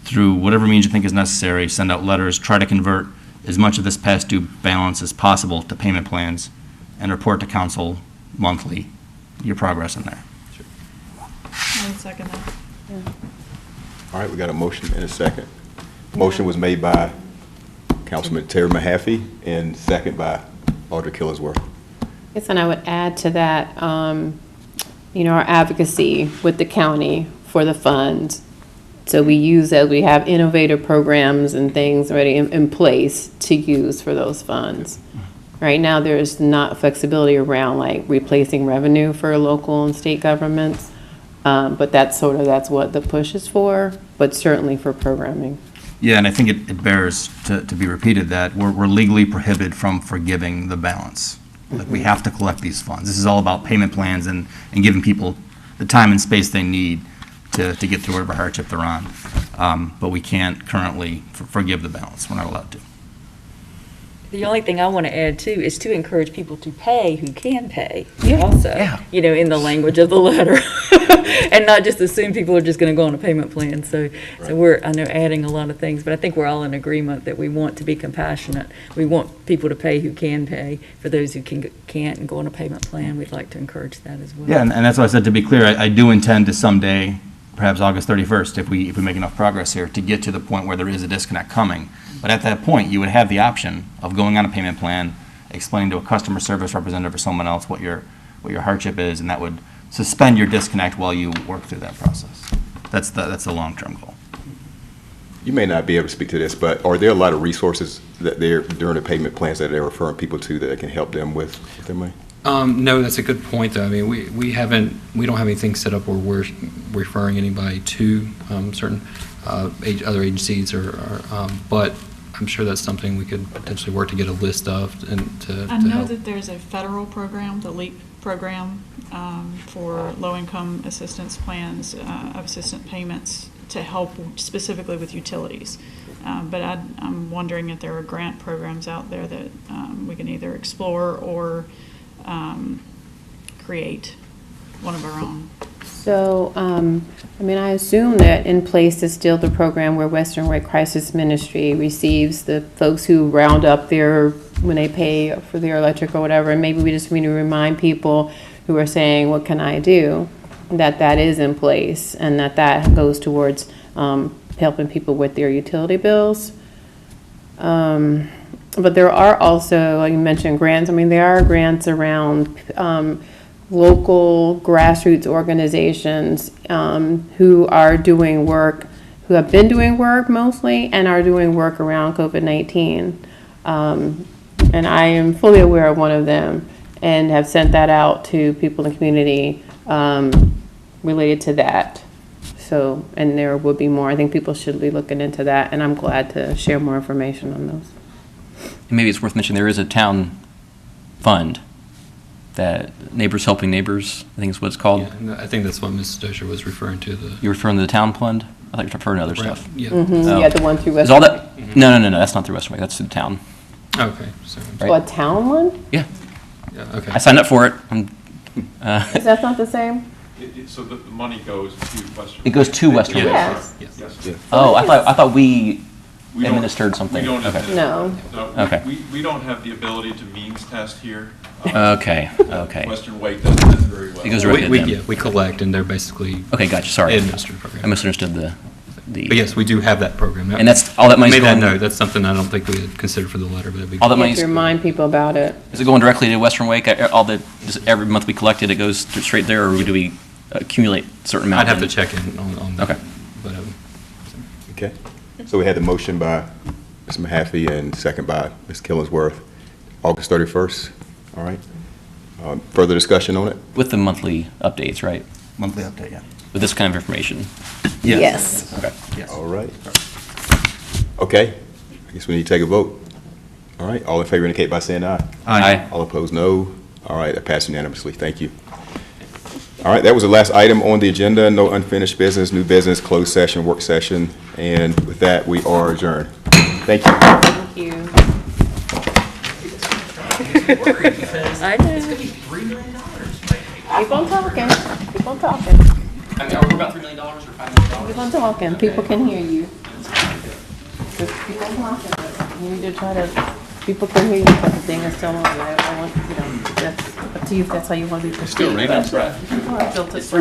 through whatever means you think is necessary, send out letters, try to convert as much of this past due balance as possible to payment plans and report to council monthly your progress in there. Sure. I'll second that. Yeah. All right, we got a motion and a second. Motion was made by Councilman Terry Mahaffey and second by Audrey Killingsworth. Yes, and I would add to that, our advocacy with the county for the funds. So we have innovative programs and things already in place to use for those funds. Right now, there's not flexibility around like replacing revenue for local and state governments, but that's what the push is for, but certainly for programming. Yeah, and I think it bears to be repeated that we're legally prohibited from forgiving the balance. Like we have to collect these funds. This is all about payment plans and giving people the time and space they need to get through whatever hardship they're on. But we can't currently forgive the balance. We're not allowed to. The only thing I want to add too is to encourage people to pay who can pay also, in the language of the letter and not just assume people are just going to go on a payment plan. So we're, I know, adding a lot of things, but I think we're all in agreement that we want to be compassionate. We want people to pay who can pay. For those who can't and go on a payment plan, we'd like to encourage that as well. Yeah, and that's why I said, to be clear, I do intend to someday, perhaps August 31st, if we make enough progress here, to get to the point where there is a disconnect coming. But at that point, you would have the option of going on a payment plan, explaining to a customer service representative or someone else what your hardship is, and that would suspend your disconnect while you work through that process. That's the long-term goal. you may not be able to speak to this, but are there a lot of resources that they're, during the payment plans that they're referring people to that can help them with their money? No, that's a good point, though. I mean, we don't have anything set up where we're referring anybody to certain other agencies but I'm sure that's something we could potentially work to get a list of and to I know help. that there's a federal program, the LEAP program, for low-income assistance plans, of assistant payments to help specifically with utilities. But I'm wondering if there are grant programs out there that we can either explore or create one of our own. So, I mean, I assume that in place is still the program where Western Red Crisis Ministry receives the folks who round up their, when they pay for their electric or whatever, and maybe we just need to remind people who are saying, what can I do? That is in place, and that goes towards helping people with their utility bills. But there are also, like you mentioned, grants. I mean, there are grants around local grassroots organizations who are doing work, who have been doing work mostly, and are doing work around COVID-19. And I am fully aware of one of them and have sent that out to people in the community related to that. So, and there will be more. I think people should be looking into that, and I'm glad to share more information on those. And maybe it's worth mentioning there is a town fund that Neighbors Helping Neighbors, I think is what it's called. Yeah, and I think that's what Ms. Dozier was referring to. You're referring to the town fund? I thought you were referring to other stuff. Yeah. Yeah, the one through Is Western. all that? No, that's not through Western Wake. That's through the town. Okay. So, Oh, a town one? Yeah. yeah, okay. I signed up for it. Is that not the same? So the money goes to Western. It goes to Western Wake. Yes. Yes. Oh, I thought we We don't- administered something. We don't Okay. administer. No. Okay. We don't have the ability to means test here. Okay. Western Wake does that very well. It goes right to them. We collect, and they're basically Okay, gotcha, sorry. administered program. I misunderstood the. But yes, we do have that program. And that's all that money's Made that going- note. That's something I don't think we had considered for the letter, but it'd be. All that You have money's, to remind people about it. is it going directly to Western Wake? Just every month we collect it, it goes straight there, or do we accumulate a certain amount? I'd have to and- check in on that. Okay. But, Okay. So we had the motion by Mr. Mahaffey and second by Ms. Killingsworth, August 31st. All right. Further discussion on it? With the monthly updates, right? Monthly update, yeah. With this kind of information? Yes. Okay. All right. Okay. I guess we need to take a vote. All right. All in favor indicate by saying aye. Aye. All opposed, no. All right. That passed unanimously. Thank you. All right. That was the last item on the agenda. No unfinished business, new business, closed session, work session. And with that, we are adjourned. Thank you. Thank you. I know. Keep on talking. Keep on talking. I mean, are we about $3 million or $5 million? Keep on talking. People can hear you. Just keep on talking. You need to try to, people can hear you, but the thing is still on. I want, that's up to you if that's how you want to be perceived. Still reading, that's right. People are filtered through.